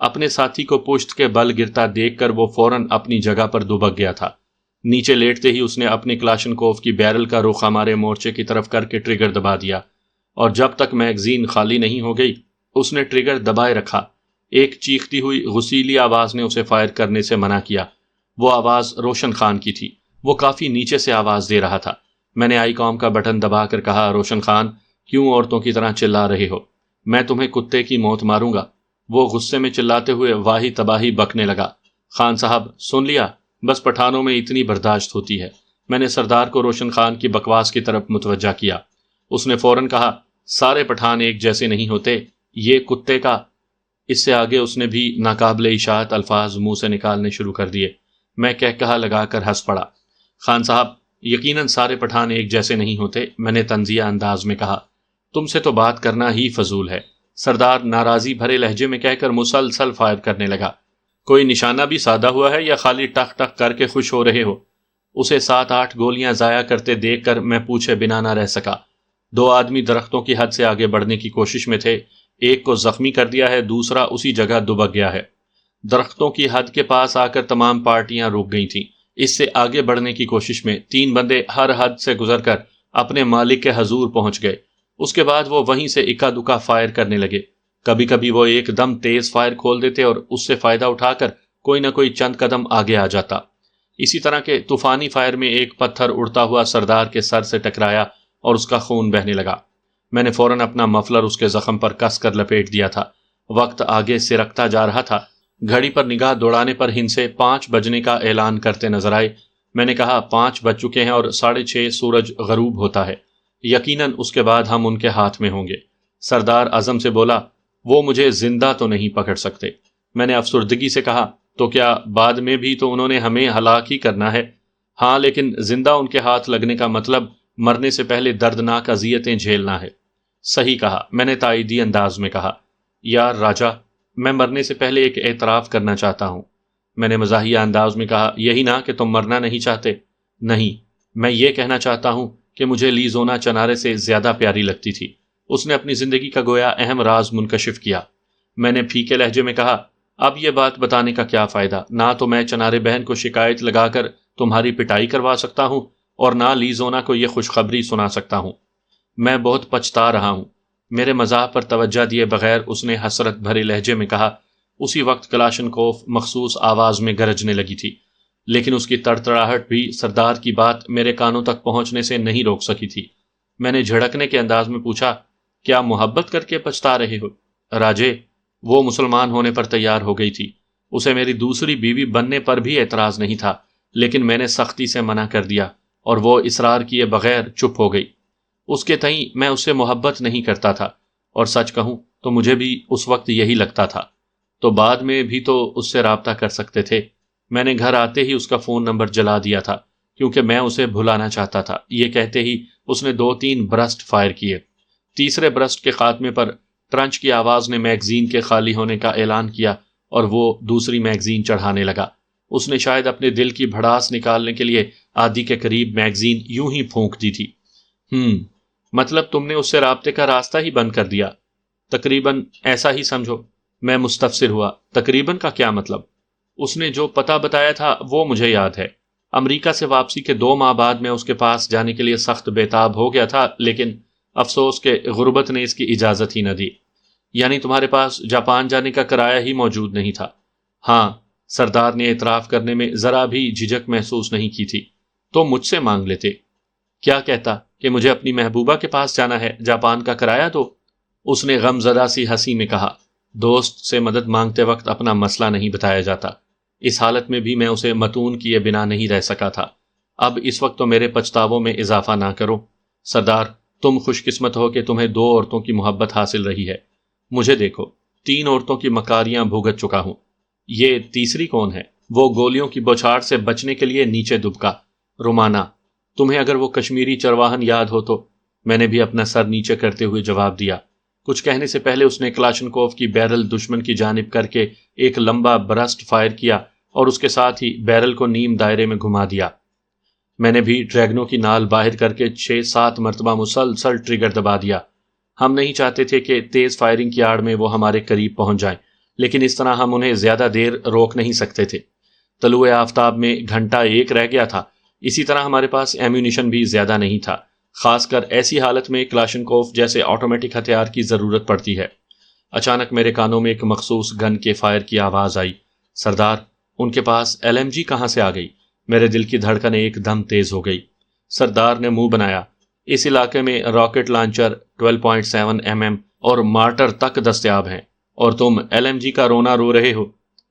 اپنے ساتھی کو پشت کے بل گرتا دیکھ کر وہ فوراً اپنی جگہ پر دبک گیا تھا۔ نیچے لیٹتے ہی اس نے اپنی کلاشن کوف کی بیرل کا رخ ہمارے مورچے کی طرف کر کے ٹریگر دبا دیا، اور جب تک میگزین خالی نہیں ہو گئی اس نے ٹریگر دبائے رکھا۔ ایک چیختی ہوئی غسیلی آواز نے اسے فائر کرنے سے منع کیا۔ وہ آواز روشن خان کی تھی۔ وہ کافی نیچے سے آواز دے رہا تھا۔ میں نے آئی کام کا بٹن دبا کر کہا، روشن خان کیوں عورتوں کی طرح چلا رہے ہو؟ میں تمہیں کتے کی موت ماروں گا۔ وہ غصے میں چلاتے ہوئے واہی تباہی بکنے لگا۔ خان صاحب سن لیا، بس پٹھانوں میں اتنی برداشت ہوتی ہے۔ میں نے سردار کو روشن خان کی بکواس کی طرف متوجہ کیا۔ اس نے فوراً کہا، سارے پٹھان ایک جیسے نہیں ہوتے، یہ کتے کا۔ اس سے آگے اس نے بھی ناقابل اشاعت الفاظ منہ سے نکالنے شروع کر دیے۔ میں کہا لگا کر ہنس پڑا۔ خان صاحب، یقیناً سارے پٹھان ایک جیسے نہیں ہوتے، میں نے طنزیہ انداز میں کہا۔ تم سے تو بات کرنا ہی فضول ہے، سردار ناراضی بھرے لہجے میں کہہ کر مسلسل فائر کرنے لگا۔ کوئی نشانہ بھی سادہ ہوا ہے یا خالی ٹک ٹک کر کے خوش ہو رہے ہو؟ اسے 7-8 گولیاں ضائع کرتے دیکھ کر میں پوچھے بنا نہ رہ سکا۔ 2 آدمی درختوں کی حد سے آگے بڑھنے کی کوشش میں تھے، ایک کو زخمی کر دیا ہے، دوسرا اسی جگہ دبک گیا ہے۔ درختوں کی حد کے پاس آ کر تمام پارٹیاں رک گئی تھیں۔ اس سے آگے بڑھنے کی کوشش میں 3 بندے ہر حد سے گزر کر اپنے مالک کے حضور پہنچ گئے۔ اس کے بعد وہ وہیں سے اکا دکا فائر کرنے لگے۔ کبھی کبھی وہ ایک دم تیز فائر کھول دیتے اور اس سے فائدہ اٹھا کر کوئی نہ کوئی چند قدم آگے آ جاتا۔ اسی طرح کے طوفانی فائر میں ایک پتھر اڑتا ہوا سردار کے سر سے ٹکرایا اور اس کا خون بہنے لگا۔ میں نے فوراً اپنا مفلر اس کے زخم پر کس کر لپیٹ دیا تھا۔ وقت آگے سرکتا جا رہا تھا۔ گھڑی پر نگاہ دوڑانے پر ہندسے 5 بجنے کا اعلان کرتے نظر آئے۔ میں نے کہا 5 بج چکے ہیں اور 6:30 سورج غروب ہوتا ہے، یقیناً اس کے بعد ہم ان کے ہاتھ میں ہوں گے۔ سردار اعظم سے بولا، وہ مجھے زندہ تو نہیں پکڑ سکتے۔ میں نے افسردگی سے کہا، تو کیا بعد میں بھی تو انہوں نے ہمیں ہلاک ہی کرنا ہے؟ ہاں، لیکن زندہ ان کے ہاتھ لگنے کا مطلب مرنے سے پہلے دردناک اذیتیں جھیلنا ہے۔ صحیح کہا، میں نے تائیدی انداز میں کہا۔ یار راجا، میں مرنے سے پہلے ایک اعتراف کرنا چاہتا ہوں۔ میں نے مزاحیہ انداز میں کہا، یہی نہ کہ تم مرنا نہیں چاہتے؟ نہیں، میں یہ کہنا چاہتا ہوں کہ مجھے لیزونا چنارے سے زیادہ پیاری لگتی تھی۔ اس نے اپنی زندگی کا گویا اہم راز منکشف کیا۔ میں نے پھیکے لہجے میں کہا، اب یہ بات بتانے کا کیا فائدہ؟ نہ تو میں چنارے بہن کو شکایت لگا کر تمہاری پٹائی کروا سکتا ہوں اور نہ لیزونا کو یہ خوشخبری سنا سکتا ہوں۔ میں بہت پچھتا رہا ہوں۔ میرے مزاح پر توجہ دیے بغیر اس نے حسرت بھرے لہجے میں کہا۔ اسی وقت کلاشنکوف مخصوص آواز میں گرجنے لگی تھی، لیکن اس کی تڑتڑاہٹ بھی سردار کی بات میرے کانوں تک پہنچنے سے نہیں روک سکی تھی۔ میں نے جھڑکنے کے انداز میں پوچھا، کیا محبت کر کے پچھتا رہے ہو؟ راجے، وہ مسلمان ہونے پر تیار ہو گئی تھی۔ اسے میری دوسری بیوی بننے پر بھی اعتراض نہیں تھا، لیکن میں نے سختی سے منع کر دیا اور وہ اصرار کیے بغیر چپ ہو گئی۔ اس کے تئیں میں اس سے محبت نہیں کرتا تھا، اور سچ کہوں تو مجھے بھی اس وقت یہی لگتا تھا۔ تو بعد میں بھی تو اس سے رابطہ کر سکتے تھے۔ میں نے گھر آتے ہی اس کا فون نمبر جلا دیا تھا، کیونکہ میں اسے بھلانا چاہتا تھا۔ یہ کہتے ہی اس نے 2-3 برسٹ فائر کیے۔ تیسرے برسٹ کے خاتمے پر ٹرنچ کی آواز نے میگزین کے خالی ہونے کا اعلان کیا اور وہ دوسری میگزین چڑھانے لگا۔ اس نے شاید اپنے دل کی بھڑاس نکالنے کے لیے آدھی کے قریب میگزین یوں ہی پھونک دی تھی۔ مطلب تم نے اس سے رابطے کا راستہ ہی بند کر دیا؟ تقریباً ایسا ہی سمجھو۔ میں مستفسر ہوا، تقریباً کا کیا مطلب؟ اس نے جو پتہ بتایا تھا وہ مجھے یاد ہے۔ امریکہ سے واپسی کے 2 ماہ بعد میں اس کے پاس جانے کے لیے سخت بےتاب ہو گیا تھا، لیکن افسوس کہ غربت نے اس کی اجازت ہی نہ دی۔ یعنی تمہارے پاس جاپان جانے کا کرایہ ہی موجود نہیں تھا؟ ہاں، سردار نے اعتراف کرنے میں ذرا بھی جھجک محسوس نہیں کی تھی۔ تو مجھ سے مانگ لیتے۔ کیا کہتا کہ مجھے اپنی محبوبہ کے پاس جانا ہے، جاپان کا کرایہ دو؟ اس نے غم زدہ سی ہنسی میں کہا، دوست سے مدد مانگتے وقت اپنا مسئلہ نہیں بتایا جاتا۔ اس حالت میں بھی میں اسے متون کیے بنا نہیں رہ سکا تھا۔ اب اس وقت تو میرے پچھتاووں میں اضافہ نہ کرو۔ سردار، تم خوش قسمت ہو کہ تمہیں 2 عورتوں کی محبت حاصل رہی ہے۔ مجھے دیکھو، 3 عورتوں کی مکاریاں بھگت چکا ہوں۔ یہ تیسری کون ہے؟ وہ گولیوں کی بوچھاڑ سے بچنے کے لیے نیچے دبکا۔ رومانہ، تمہیں اگر وہ کشمیری چرواہن یاد ہو تو؟ میں نے بھی اپنا سر نیچے کرتے ہوئے جواب دیا۔ کچھ کہنے سے پہلے اس نے کلاشنکوف کی بیرل دشمن کی جانب کر کے ایک لمبا برسٹ فائر کیا اور اس کے ساتھ ہی بیرل کو نیم دائرے میں گھما دیا۔ میں نے بھی ڈریگنوں کی نال باہر کر کے 6-7 مرتبہ مسلسل ٹریگر دبا دیا۔ ہم نہیں چاہتے تھے کہ تیز فائرنگ کی آڑ میں وہ ہمارے قریب پہنچ جائیں، لیکن اس طرح ہم انہیں زیادہ دیر روک نہیں سکتے تھے۔ طلوع آفتاب میں 1 گھنٹہ رہ گیا تھا۔ اسی طرح ہمارے پاس ایمیونیشن بھی زیادہ نہیں تھا، خاص کر ایسی حالت میں کلاشنکوف جیسے آٹومیٹک ہتھیار کی ضرورت پڑتی ہے۔ اچانک میرے کانوں میں ایک مخصوص گن کے فائر کی آواز آئی۔ سردار، ان کے پاس LMG کہاں سے آ گئی؟ میرے دل کی دھڑکنیں ایک دم تیز ہو گئی۔ سردار نے منہ بنایا، اس علاقے میں راکٹ لانچر 12.7 mm اور مارٹر تک دستیاب ہیں، اور تم LMG کا رونا رو رہے ہو۔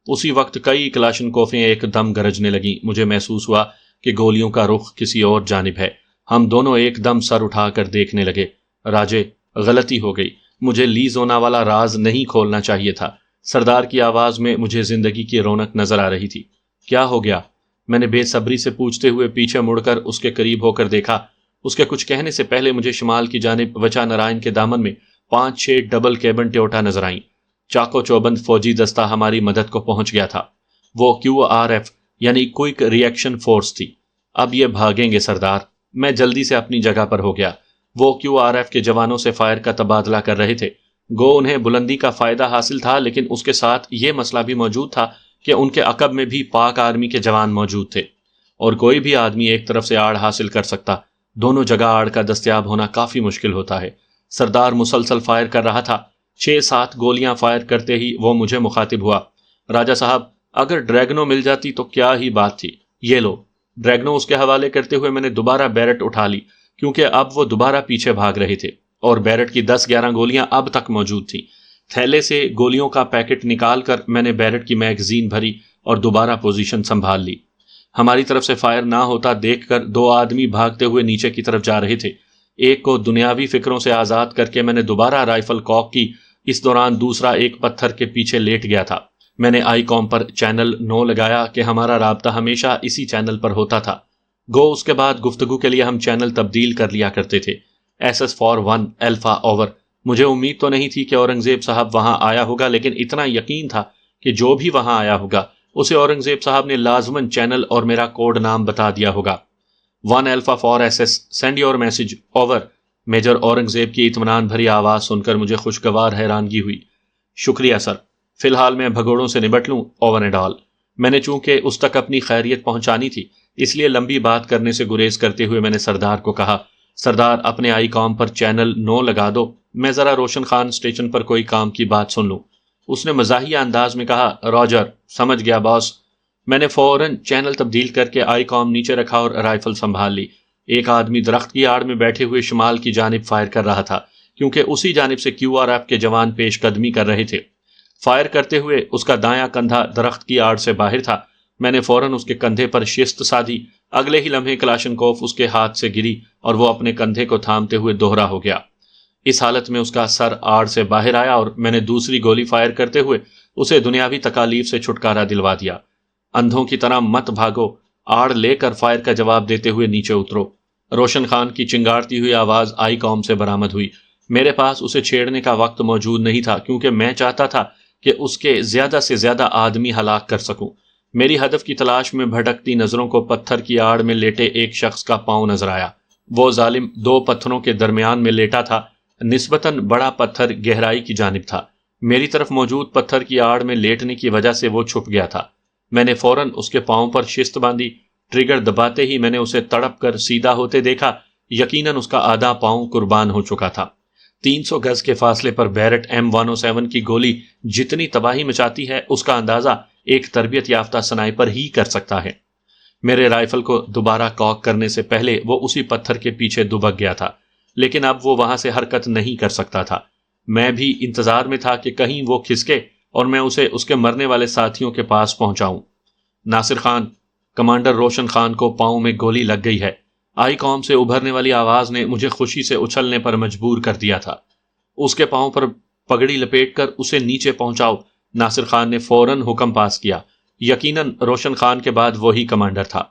اسی وقت کئی کلاشنکوفیں ایک دم گرجنے لگیں۔ مجھے محسوس ہوا کہ گولیوں کا رخ کسی اور جانب ہے۔ ہم دونوں ایک دم سر اٹھا کر دیکھنے لگے۔ راجے، غلطی ہو گئی، مجھے لی زونا والا راز نہیں کھولنا چاہیے تھا۔ سردار کی آواز میں مجھے زندگی کی رونق نظر آ رہی تھی۔ کیا ہو گیا؟ میں نے بے صبری سے پوچھتے ہوئے پیچھے مڑ کر اس کے قریب ہو کر دیکھا۔ اس کے کچھ کہنے سے پہلے مجھے شمال کی جانب وچا نارائن کے دامن میں 5-6 ڈبل کیبن ٹیوٹا نظر آئیں۔ چاقو چوبند فوجی دستہ ہماری مدد کو پہنچ گیا تھا۔ وہ QRF یعنی کوئک ریئیکشن فورس تھی۔ اب یہ بھاگیں گے سردار۔ میں جلدی سے اپنی جگہ پر ہو گیا۔ وہ QRF کے جوانوں سے فائر کا تبادلہ کر رہے تھے۔ گو انہیں بلندی کا فائدہ حاصل تھا، لیکن اس کے ساتھ یہ مسئلہ بھی موجود تھا کہ ان کے عقب میں بھی پاک آرمی کے جوان موجود تھے، اور کوئی بھی آدمی ایک طرف سے آڑ حاصل کر سکتا، دونوں جگہ آڑ کا دستیاب ہونا کافی مشکل ہوتا ہے۔ سردار مسلسل فائر کر رہا تھا۔ 6-7 گولیاں فائر کرتے ہی وہ مجھے مخاطب ہوا۔ راجہ صاحب، اگر ڈریگنو مل جاتی تو کیا ہی بات تھی، یہ لو۔ ڈریگنو اس کے حوالے کرتے ہوئے میں نے دوبارہ بیرٹ اٹھا لی، کیونکہ اب وہ دوبارہ پیچھے بھاگ رہے تھے، اور بیرٹ کی 10-11 گولیاں اب تک موجود تھیں۔ تھیلے سے گولیوں کا پیکٹ نکال کر میں نے بیرٹ کی میگزین بھری اور دوبارہ پوزیشن سنبھال لی۔ ہماری طرف سے فائر نہ ہوتا دیکھ کر 2 آدمی بھاگتے ہوئے نیچے کی طرف جا رہے تھے۔ ایک کو دنیاوی فکروں سے آزاد کر کے میں نے دوبارہ رائفل کاک کی۔ اس دوران دوسرا ایک پتھر کے پیچھے لیٹ گیا تھا۔ میں نے آئی کام پر چینل 9 لگایا کہ ہمارا رابطہ ہمیشہ اسی چینل پر ہوتا تھا۔ گو اس کے بعد گفتگو کے لیے ہم چینل تبدیل کر لیا کرتے تھے۔ SS-41 alpha over. مجھے امید تو نہیں تھی کہ اورنگزیب صاحب وہاں آیا ہوگا، لیکن اتنا یقین تھا کہ جو بھی وہاں آیا ہوگا اسے اورنگزیب صاحب نے لازماً چینل اور میرا کوڈ نام بتا دیا ہوگا۔ 1 alpha 4 SS، send your message, over. Major Aurangzeb کی اطمینان بھری آواز سن کر مجھے خوشگوار حیرانگی ہوئی۔ شکریہ سر، فی الحال میں بھگوڑوں سے نبٹ لوں، اوور اینڈ آل۔ میں نے چونکہ اس تک اپنی خیریت پہنچانی تھی، اس لیے لمبی بات کرنے سے گریز کرتے ہوئے میں نے سردار کو کہا، سردار اپنے آئی کام پر چینل 9 لگا دو، میں ذرا روشن خان اسٹیشن پر کوئی کام کی بات سن لوں۔ اس نے مزاحیہ انداز میں کہا، راجر، سمجھ گیا باس۔ میں نے فوراً چینل تبدیل کر کے آئی کام نیچے رکھا اور رائفل سنبھال لی۔ ایک آدمی درخت کی آڑ میں بیٹھے ہوئے شمال کی جانب فائر کر رہا تھا، کیونکہ اسی جانب سے QRF کے جوان پیش قدمی کر رہے تھے۔ فائر کرتے ہوئے اس کا دایاں کندھا درخت کی آڑ سے باہر تھا۔ میں نے فوراً اس کے کندھے پر شست سادھی۔ اگلے ہی لمحے کلاشنکوف اس کے ہاتھ سے گری اور وہ اپنے کندھے کو تھامتے ہوئے دوہرا ہو گیا۔ اس حالت میں اس کا سر آڑ سے باہر آیا اور میں نے دوسری گولی فائر کرتے ہوئے اسے دنیاوی تکالیف سے چھٹکارا دلوا دیا۔ اندھوں کی طرح مت بھاگو، آڑ لے کر فائر کا جواب دیتے ہوئے نیچے اترو۔ روشن خان کی چنگاڑتی ہوئی آواز آئی کام سے برآمد ہوئی۔ میرے پاس اسے چھیڑنے کا وقت موجود نہیں تھا، کیونکہ میں چاہتا تھا کہ اس کے زیادہ سے زیادہ آدمی ہلاک کر سکوں۔ میری ہدف کی تلاش میں بھٹکتی نظروں کو پتھر کی آڑ میں لیٹے ایک شخص کا پاؤں نظر آیا۔ وہ ظالم 2 پتھروں کے درمیان میں لیٹا تھا۔ نسبتاً بڑا پتھر گہرائی کی جانب تھا۔ میری طرف موجود پتھر کی آڑ میں لیٹنے کی وجہ سے وہ چھپ گیا تھا۔ میں نے فوراً اس کے پاؤں پر شست باندھی۔ ٹریگر دباتے ہی میں نے اسے تڑپ کر سیدھا ہوتے دیکھا۔ یقیناً اس کا آدھا پاؤں قربان ہو چکا تھا۔ 300 گز کے فاصلے پر بیرٹ M107 کی گولی جتنی تباہی مچاتی ہے، اس کا اندازہ ایک تربیت یافتہ سنائپر ہی کر سکتا ہے۔ میرے رائفل کو دوبارہ کاک کرنے سے پہلے وہ اسی پتھر کے پیچھے دبک گیا تھا، لیکن اب وہ وہاں سے حرکت نہیں کر سکتا تھا۔ میں بھی انتظار میں تھا کہ کہیں وہ کھسکے اور میں اسے اس کے مرنے والے ساتھیوں کے پاس پہنچاؤں۔ ناصر خان، کمانڈر روشن خان کو پاؤں میں گولی لگ گئی ہے۔ آئی کام سے ابھرنے والی آواز نے مجھے خوشی سے اچھلنے پر مجبور کر دیا تھا۔ اس کے پاؤں پر پگڑی لپیٹ کر اسے نیچے پہنچاؤ، ناصر خان نے فوراً حکم پاس کیا۔ یقیناً روشن خان کے بعد وہی کمانڈر تھا۔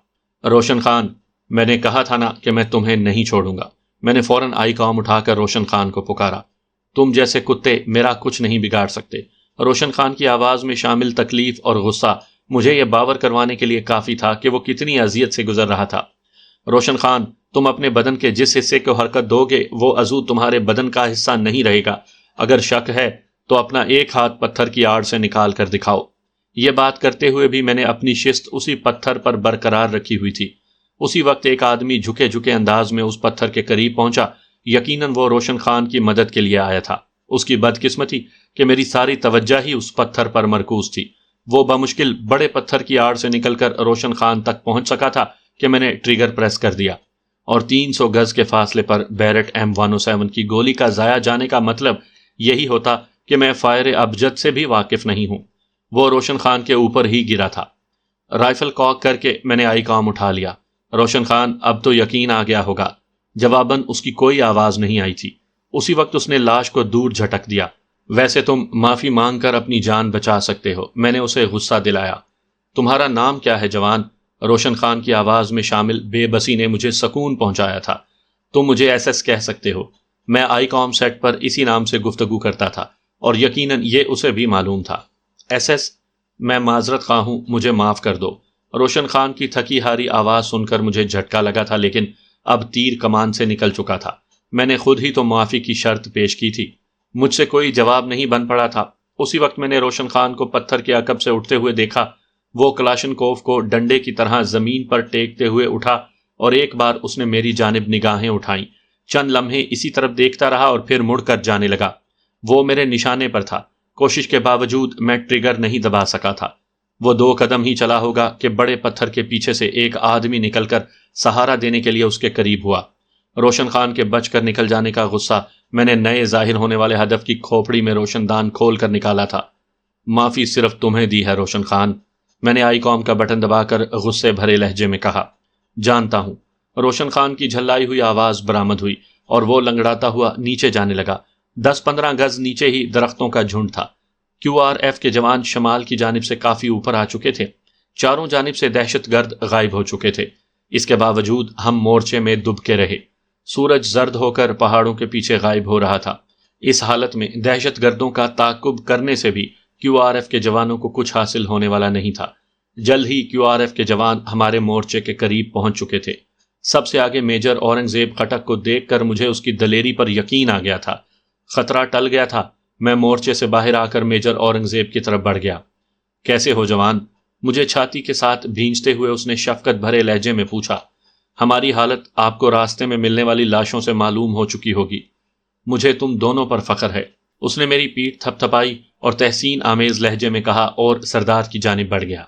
روشن خان، میں نے کہا تھا نا کہ میں تمہیں نہیں چھوڑوں گا۔ میں نے فوراً آئی کام اٹھا کر روشن خان کو پکارا۔ تم جیسے کتے میرا کچھ نہیں بگاڑ سکتے۔ روشن خان کی آواز میں شامل تکلیف اور غصہ مجھے یہ باور کروانے کے لیے کافی تھا کہ وہ کتنی اذیت سے گزر رہا تھا۔ روشن خان، تم اپنے بدن کے جس حصے کو حرکت دو گے وہ عضو تمہارے بدن کا حصہ نہیں رہے گا۔ اگر شک ہے تو اپنا ایک ہاتھ پتھر کی آڑ سے نکال کر دکھاؤ۔ یہ بات کرتے ہوئے بھی میں نے اپنی شست اسی پتھر پر برقرار رکھی ہوئی تھی۔ اسی وقت ایک آدمی جھکے جھکے انداز میں اس پتھر کے قریب پہنچا۔ یقیناً وہ روشن خان کی مدد کے لیے آیا تھا۔ اس کی بدقسمتی کہ میری ساری توجہ ہی اس پتھر پر مرکوز تھی۔ وہ بمشکل بڑے پتھر کی آڑ سے نکل کر روشن خان تک پہنچ سکا تھا کہ میں نے ٹریگر پریس کر دیا، اور 300 گز کے فاصلے پر بیرٹ M107 کی گولی کا ضائع جانے کا مطلب یہی ہوتا کہ میں فائر ابجد سے بھی واقف نہیں ہوں۔ وہ روشن خان کے اوپر ہی گرا تھا۔ رائفل کاک کر کے میں نے آئی کام اٹھا لیا۔ روشن خان، اب تو یقین آ گیا ہوگا۔ جواباً اس کی کوئی آواز نہیں آئی تھی۔ اسی وقت اس نے لاش کو دور جھٹک دیا۔ ویسے تم معافی مانگ کر اپنی جان بچا سکتے ہو، میں نے اسے غصہ دلایا۔ تمہارا نام کیا ہے جوان؟ روشن خان کی آواز میں شامل بے بسی نے مجھے سکون پہنچایا تھا۔ تم مجھے ایس ایس کہہ سکتے ہو۔ میں آئی کام سیٹ پر اسی نام سے گفتگو کرتا تھا اور یقیناً یہ اسے بھی معلوم تھا۔ ایس ایس، میں معذرت خواہ ہوں، مجھے معاف کر دو۔ روشن خان کی تھکی ہاری آواز سن کر مجھے جھٹکا لگا تھا، لیکن اب تیر کمان سے نکل چکا تھا۔ میں نے خود ہی تو معافی کی شرط پیش کی تھی۔ مجھ سے کوئی جواب نہیں بن پڑا تھا۔ اسی وقت میں نے روشن خان کو پتھر کے عقب سے اٹھتے ہوئے دیکھا۔ وہ کلاشنکوف کو ڈنڈے کی طرح زمین پر ٹیکتے ہوئے اٹھا اور ایک بار اس نے میری جانب نگاہیں اٹھائیں۔ چند لمحے اسی طرف دیکھتا رہا اور پھر مڑ کر جانے لگا۔ وہ میرے نشانے پر تھا۔ کوشش کے باوجود میں ٹریگر نہیں دبا سکا تھا۔ وہ 2 قدم ہی چلا ہوگا کہ بڑے پتھر کے پیچھے سے ایک آدمی نکل کر سہارا دینے کے لیے اس کے قریب ہوا۔ روشن خان کے بچ کر نکل جانے کا غصہ میں نے نئے ظاہر ہونے والے ہدف کی کھوپڑی میں روشن دان کھول کر نکالا تھا۔ معافی صرف تمہیں دی ہے روشن خان، میں نے آئی کام کا بٹن دبا کر غصے بھرے لہجے میں کہا۔ جانتا ہوں۔ روشن خان کی جھلائی ہوئی آواز برآمد ہوئی اور وہ لنگڑاتا ہوا نیچے جانے لگا۔ 10-15 گز نیچے ہی درختوں کا جھنڈ تھا۔ QRF کے جوان شمال کی جانب سے کافی اوپر آ چکے تھے۔ چاروں جانب سے دہشت گرد غائب ہو چکے تھے۔ اس کے باوجود ہم مورچے میں دب کے رہے۔ سورج زرد ہو کر پہاڑوں کے پیچھے غائب ہو رہا تھا۔ اس حالت میں دہشت گردوں کا تعاقب کرنے سے بھی QRF کے جوانوں کو کچھ حاصل ہونے والا نہیں تھا۔ جلد ہی QRF کے جوان ہمارے مورچے کے قریب پہنچ چکے تھے۔ سب سے آگے میجر اورنگزیب خٹک کو دیکھ کر مجھے اس کی دلیری پر یقین آ گیا تھا۔ خطرہ ٹل گیا تھا۔ میں مورچے سے باہر آ کر میجر اورنگزیب کی طرف بڑھ گیا۔ کیسے ہو جوان؟ مجھے چھاتی کے ساتھ بھینچتے ہوئے اس نے شفقت بھرے لہجے میں پوچھا۔ ہماری حالت آپ کو راستے میں ملنے والی لاشوں سے معلوم ہو چکی ہوگی۔ مجھے تم دونوں پر فخر ہے، اس نے میری پیٹھ تھپ تھپائی اور تحسین آمیز لہجے میں کہا اور سردار کی جانب بڑھ گیا۔